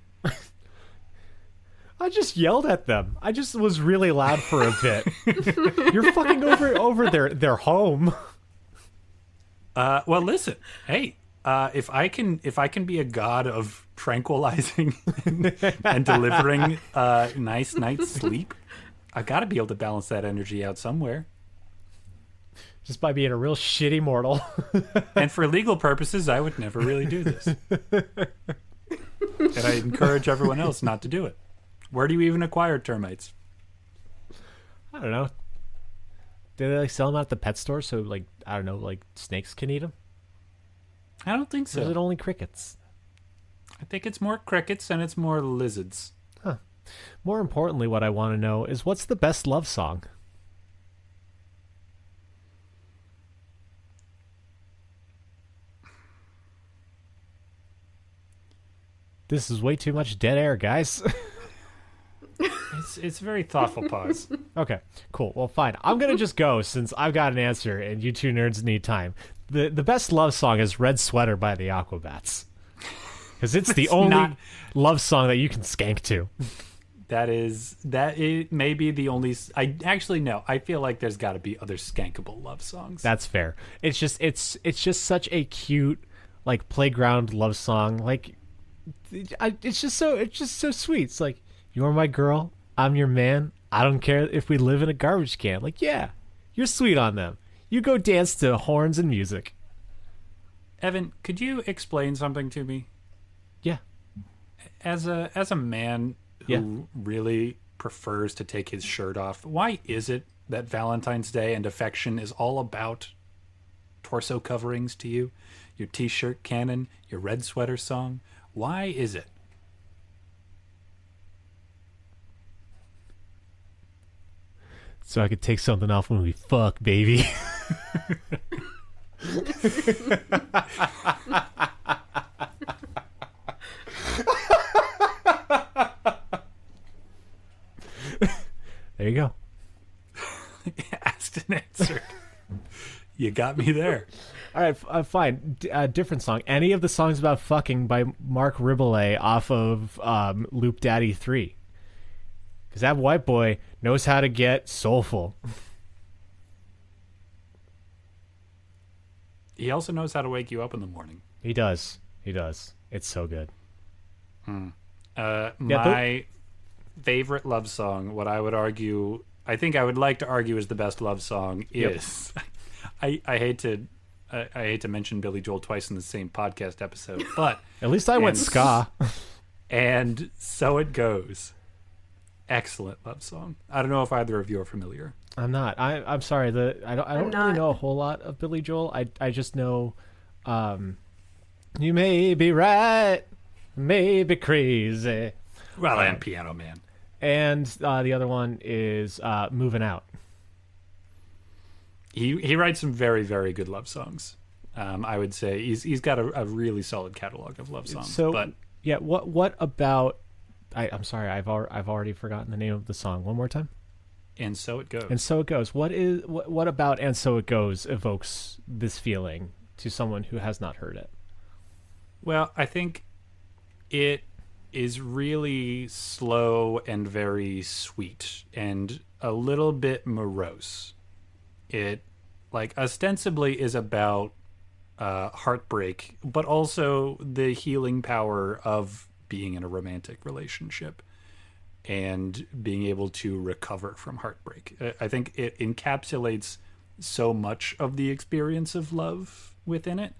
I just yelled at them. I just was really loud for a bit. You're fucking over their home. Well, listen. Hey, if I can be a god of tranquilizing and delivering a nice night's sleep, I've got to be able to balance that energy out somewhere. Just by being a real shitty mortal. And for legal purposes, I would never really do this. And I encourage everyone else not to do it. Where do you even acquire termites? I don't know. Do they like sell them at the pet store so like I don't know, like snakes can eat them? I don't think so. Or is it only crickets? I think it's more crickets and it's more lizards. Huh. More importantly, what I want to know is what's the best love song? This is way too much dead air, guys. It's a very thoughtful pause. Okay, cool. Well, fine. I'm going to just go since I've got an answer and you two nerds need time. The best love song is Red Sweater by the Aquabats. Because it's the only love song that you can skank to. That may be the only. I actually no. I feel like there's got to be other skankable love songs. That's fair. It's just such a cute like playground love song. Like it's just so sweet. It's like, you're my girl, I'm your man. I don't care if we live in a garbage can. Like, yeah, you're sweet on them. You go dance to horns and music. Evan, could you explain something to me? Yeah. As a man who really prefers to take his shirt off, why is it that Valentine's Day and affection is all about torso coverings to you? Your t-shirt canon, your red sweater song. Why is it? So I could take something off when we fuck, baby. There you go. Asked and answered. You got me there. All right, fine. Different song. Any of the songs about fucking by Mark Riboulet off of Loop Daddy 3. Because that white boy knows how to get soulful. He also knows how to wake you up in the morning. He does. It's so good. My favorite love song, what I would argue, I think I would like to argue is the best love song is, I hate to mention Billy Joel twice in the same podcast episode, but At least I went ska. And So It Goes. Excellent love song. I don't know if either of you are familiar. I'm not. I'm sorry. I don't really know a whole lot of Billy Joel. I just know, you may be right, may be crazy. Well, and Piano Man. And the other one is Moving Out. He writes some very, very good love songs. I would say he's got a really solid catalog of love songs. So but yeah, what about? I'm sorry, I've already forgotten the name of the song. One more time. And So It Goes. And So It Goes. What about And So It Goes evokes this feeling to someone who has not heard it? Well, I think it is really slow and very sweet and a little bit morose. It, like, ostensibly is about heartbreak, but also the healing power of being in a romantic relationship and being able to recover from heartbreak. I think it encapsulates so much of the experience of love within it.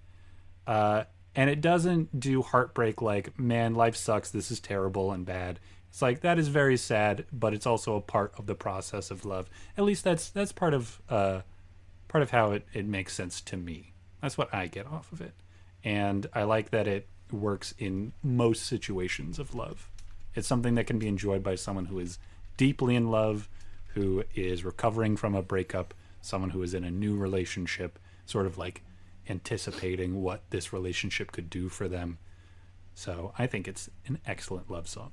And it doesn't do heartbreak like, man, life sucks, this is terrible and bad. It's like, that is very sad, but it's also a part of the process of love. At least that's part of how it makes sense to me. That's what I get off of it. And I like that it works in most situations of love. It's something that can be enjoyed by someone who is deeply in love, who is recovering from a breakup, someone who is in a new relationship, sort of like anticipating what this relationship could do for them. So I think it's an excellent love song.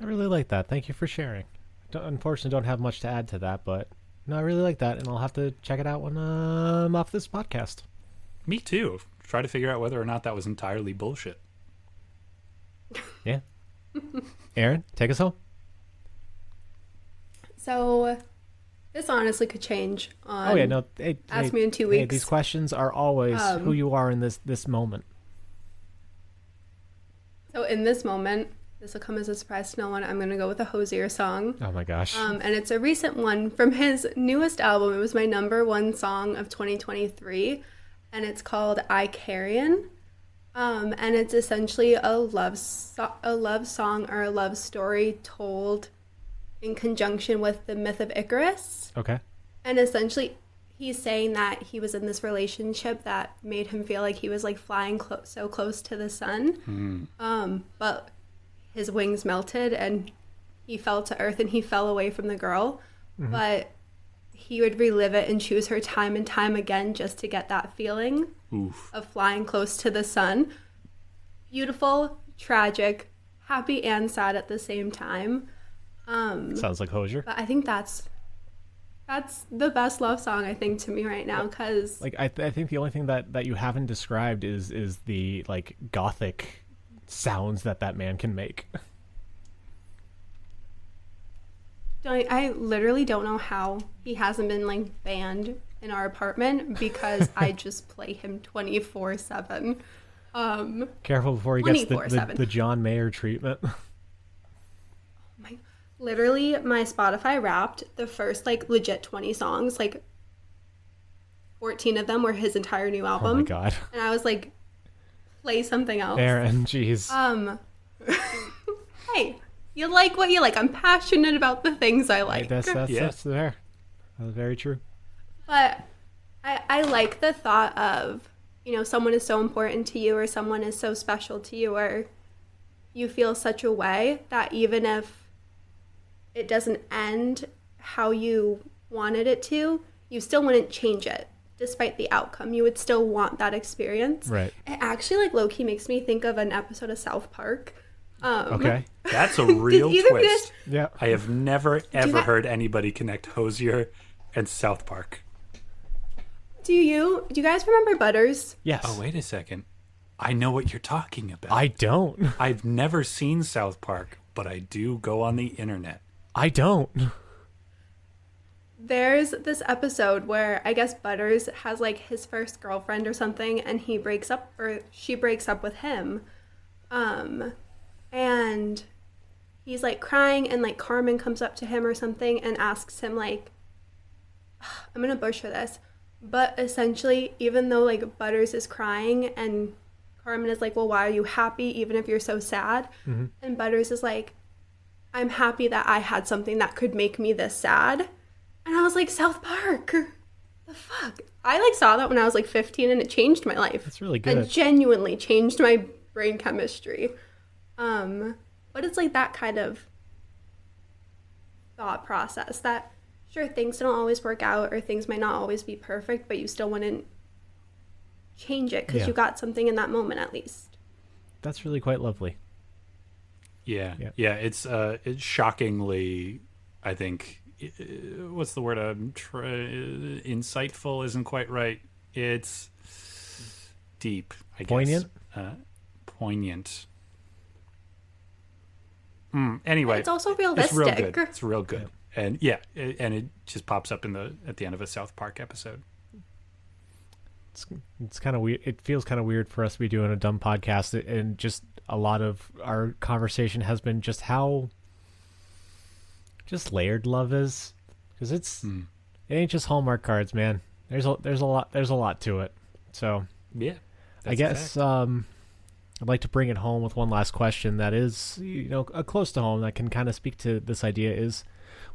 I really like that. Thank you for sharing. Unfortunately, don't have much to add to that, but no, I really like that, and I'll have to check it out when I'm off this podcast. Me too. Try to figure out whether or not that was entirely bullshit. Yeah. Erin, take us home. So, this honestly could change. Oh yeah, no. Ask me in 2 weeks. These questions are always who you are in this moment. So in this moment, this will come as a surprise to no one. I'm gonna go with a Hosier song. Oh my gosh. And it's a recent one from his newest album. It was my #1 song of 2023, and it's called "I Carrion." And it's essentially a love song or a love story told in conjunction with the myth of Icarus. Okay. And essentially, he's saying that he was in this relationship that made him feel like he was like flying so close to the sun. But his wings melted and he fell to earth and he fell away from the girl. Mm-hmm. But he would relive it and choose her time and time again just to get that feeling of flying close to the sun. Beautiful, tragic, happy and sad at the same time. Sounds like Hosier. But I think that's the best love song, I think, to me right now, because like I think the only thing that you haven't described is the like gothic sounds that man can make. I literally don't know how he hasn't been like banned in our apartment, because I just play him 24/7. Careful before he gets the John Mayer treatment. Literally, my Spotify Wrapped, the first like legit 20 songs, like 14 of them were his entire new album. Oh my god! And I was like, play something else. Erin, jeez. Hey, you like what you like. I'm passionate about the things I like. That's there. That's very true. But I like the thought of, you know, someone is so important to you, or someone is so special to you, or you feel such a way that even if it doesn't end how you wanted it to, you still wouldn't change it despite the outcome. You would still want that experience. Right. It actually like low-key makes me think of an episode of South Park. Okay. That's a real either of you twist. Yeah. I have never ever that- heard anybody connect Hosier and South Park. Do you guys remember Butters? Yes. Oh, wait a second. I know what you're talking about. I don't. I've never seen South Park, but I do go on the internet. I don't. There's this episode where I guess Butters has like his first girlfriend or something, and he breaks up, or she breaks up with him. And he's like crying, and like Carmen comes up to him or something and asks him like, I'm gonna butcher this, but essentially, even though like Butters is crying and Carmen is like, well, why are you happy even if you're so sad? Mm-hmm. And Butters is like, I'm happy that I had something that could make me this sad. And I was like, South Park, the fuck? I like saw that when I was like 15, and it changed my life. That's really good. It genuinely changed my brain chemistry. But it's like that kind of thought process that sure, things don't always work out or things might not always be perfect, but you still wouldn't change it because Yeah. you got something in that moment at least. That's really quite lovely. Yeah. Yeah. Yeah. It's shockingly, I think, what's the word? Insightful isn't quite right. It's deep, I guess. Poignant? Poignant. Anyway. It's also It's realistic. real good. It's real good. And yeah, and it just pops up at the end of a South Park episode. It's kind of weird. It feels kind of weird for us to be doing a dumb podcast, and just a lot of our conversation has been just how just layered love is, because it ain't just Hallmark cards, man. There's a lot to it. So Yeah. I guess I'd like to bring it home with one last question that is, close to home, that can kind of speak to this idea is,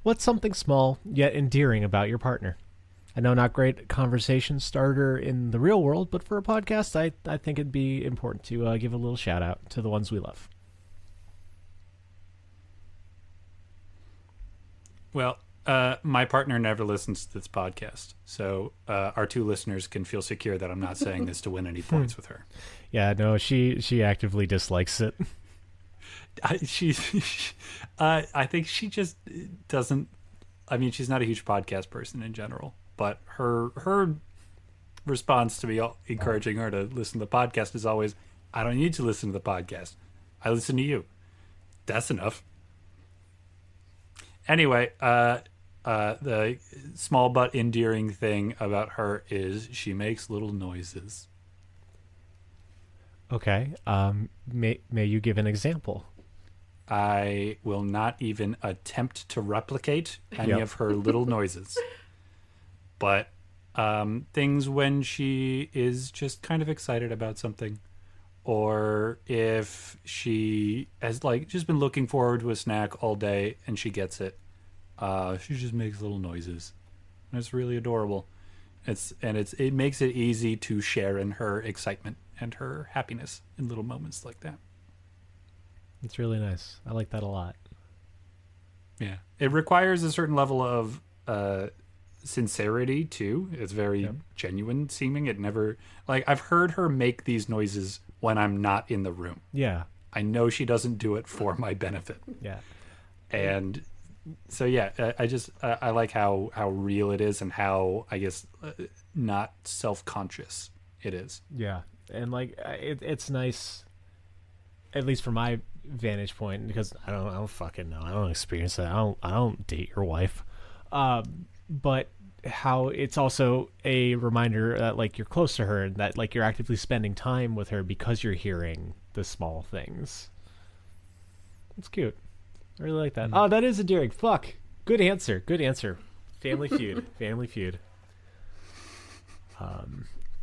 what's something small yet endearing about your partner? I know not great conversation starter in the real world, but for a podcast, I think it'd be important to give a little shout out to the ones we love. Well, my partner never listens to this podcast, so our two listeners can feel secure that I'm not saying this to win any points with her. Yeah, no, she actively dislikes it. I think she just doesn't. I mean, she's not a huge podcast person in general, but her response to me encouraging her to listen to the podcast is always, "I don't need to listen to the podcast. I listen to you. That's enough." Anyway, the small but endearing thing about her is she makes little noises. Okay, may you give an example? I will not even attempt to replicate any Yep. of her little noises. But things when she is just kind of excited about something, or if she has like just been looking forward to a snack all day and she gets it, she just makes little noises. And it's really adorable. It makes it easy to share in her excitement and her happiness in little moments like that. It's really nice. I like that a lot. Yeah. It requires a certain level of sincerity too. It's very genuine seeming. It never, like, I've heard her make these noises when I'm not in the room. Yeah. I know she doesn't do it for my benefit. Yeah. And so yeah, I like how real it is and how, I guess, not self-conscious it is. Yeah. And like it's nice, at least from my vantage point, because I don't fucking know. I don't experience it. I don't date your wife. But how it's also a reminder that like you're close to her and that like you're actively spending time with her because you're hearing the small things. It's cute. I really like that. Oh, that is endearing. Fuck. Good answer. Family Feud. Family Feud.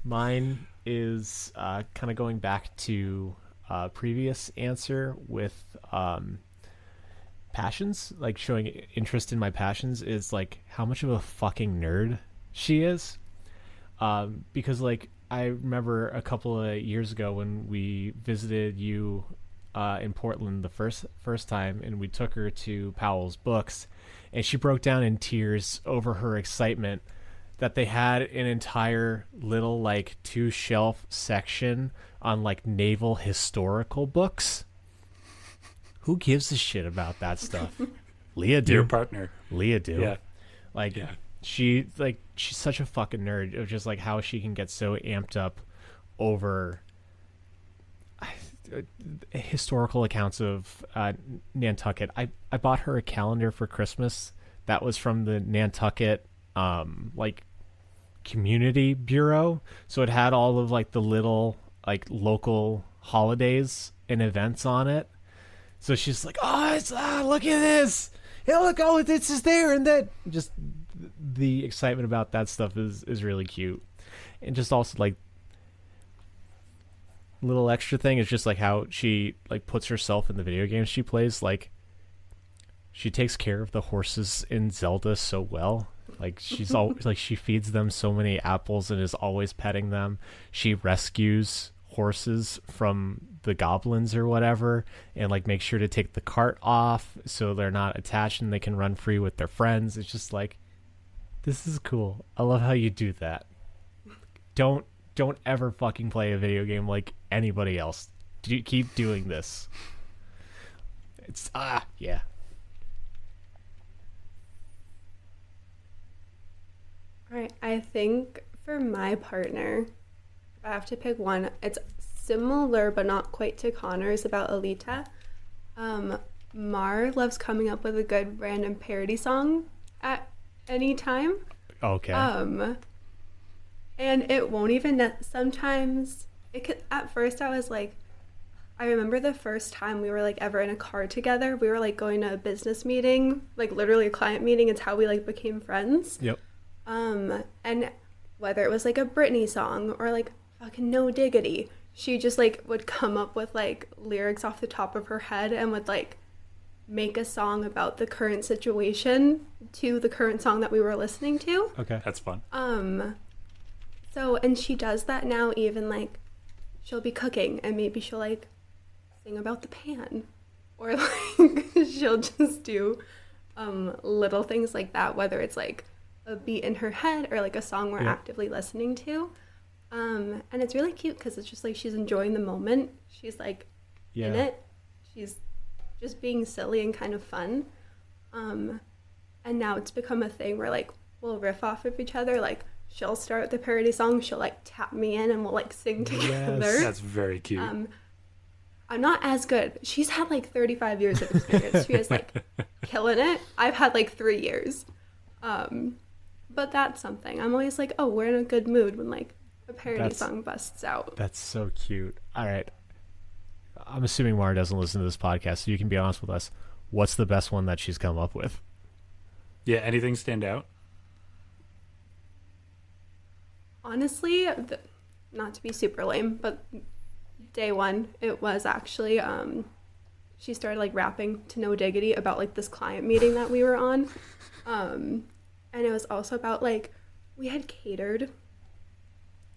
Mine is kind of going back to previous answer with passions, like showing interest in my passions, is like how much of a fucking nerd she is. Because like I remember a couple of years ago when we visited you in Portland the first time, and we took her to Powell's Books, and she broke down in tears over her excitement that they had an entire little like 2-shelf section on like naval historical books. Who gives a shit about that stuff? Leah do. Your partner. Leah do. Yeah. Like she's such a fucking nerd of just like how she can get so amped up over historical accounts of Nantucket. I bought her a calendar for Christmas that was from the Nantucket like community bureau, so it had all of like the little like local holidays and events on it. So she's like, look at this, hey, look, this is there, and that just the excitement about that stuff is really cute. And just also like little extra thing is just like how she like puts herself in the video games she plays. Like she takes care of the horses in Zelda so well. Like she's always like she feeds them so many apples and is always petting them. She rescues horses from the goblins or whatever, and like make sure to take the cart off so they're not attached and they can run free with their friends. It's just like, this is cool. I love how you do that. Don't ever fucking play a video game like anybody else. Keep doing this. It's yeah. All right, I think for my partner, if I have to pick one, it's similar but not quite to Connor's about Alita. Mar loves coming up with a good random parody song at any time. Okay. And it won't even sometimes it could. At first I was like, I remember the first time we were like ever in a car together, we were like going to a business meeting, like literally a client meeting. It's how we like became friends. Yep. And whether it was like a Britney song or like fucking No Diggity, she just like would come up with like lyrics off the top of her head and would like make a song about the current situation to the current song that we were listening to. Okay. That's fun. So, and she does that now, even like she'll be cooking and maybe she'll like sing about the pan, or like she'll just do little things like that, whether it's like a beat in her head or like a song we're actively listening to. And it's really cute because it's just like she's enjoying the moment. She's like in it. She's just being silly and kind of fun. And now it's become a thing where like we'll riff off of each other. Like she'll start the parody song, she'll like tap me in, and we'll like sing together. Yes. That's very cute. I'm not as good. She's had like 35 years of experience. She is like killing it. I've had like 3 years. But that's something. I'm always like, oh, we're in a good mood when like a parody song busts out. That's so cute. All right. I'm assuming Mara doesn't listen to this podcast, so you can be honest with us. What's the best one that she's come up with? Yeah, anything stand out? Honestly, not to be super lame, but day one, it was actually, she started like rapping to No Diggity about like this client meeting that we were on. And it was also about like, we had catered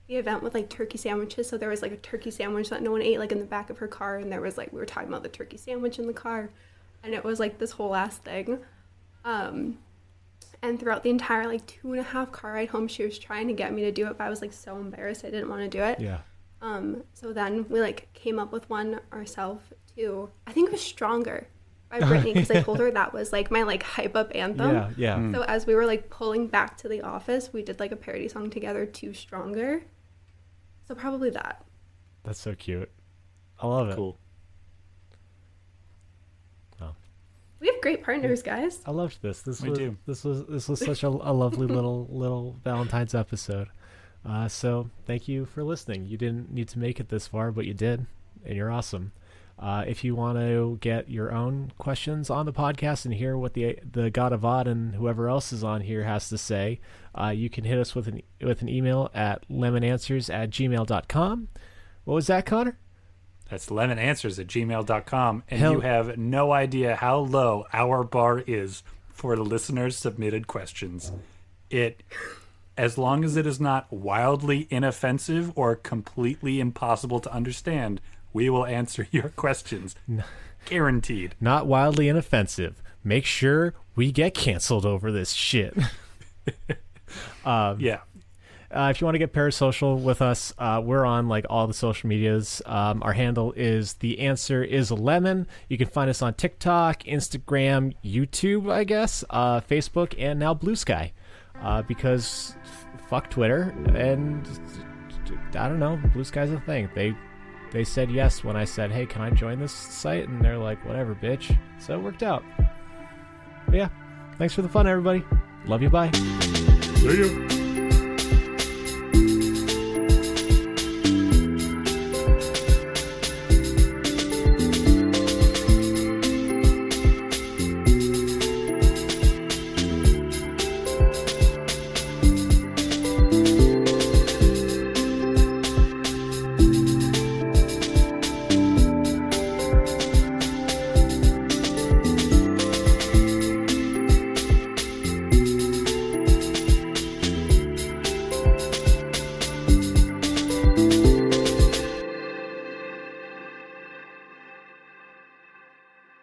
the event with like turkey sandwiches. So there was like a turkey sandwich that no one ate like in the back of her car. And there was like, we were talking about the turkey sandwich in the car. And it was like this whole ass thing. And throughout the entire like 2.5 car ride home, she was trying to get me to do it, but I was like so embarrassed I didn't want to do it. Yeah. So then we like came up with one ourselves too. I think it was Stronger by Britney, because I told her that was like my like hype up anthem. Yeah. So as we were like pulling back to the office, we did like a parody song together to Stronger. So probably that. That's so cute. I love it. Cool. We have great partners, guys. I loved this. This do. was such a lovely little Valentine's episode. So thank you for listening. You didn't need to make it this far, but you did, and you're awesome. If you want to get your own questions on the podcast and hear what the God of Odd and whoever else is on here has to say, you can hit us with an email at lemonanswers@gmail.com. What was that, Connor? That's lemonanswers@gmail.com. And you have no idea how low our bar is for the listeners' submitted questions. As long as it is not wildly inoffensive or completely impossible to understand, We will answer your questions. Guaranteed. Not wildly inoffensive. Make sure we get canceled over this shit. Yeah. If you want to get parasocial with us, we're on like all the social medias. Our handle is The Answer Is Lemon. You can find us on TikTok, Instagram, YouTube, I guess, Facebook, and now BlueSky. Because fuck Twitter, and I don't know, BlueSky's a thing. They said yes when I said, hey, can I join this site? And they're like, whatever, bitch. So it worked out. But yeah, thanks for the fun, everybody. Love you, bye. See you.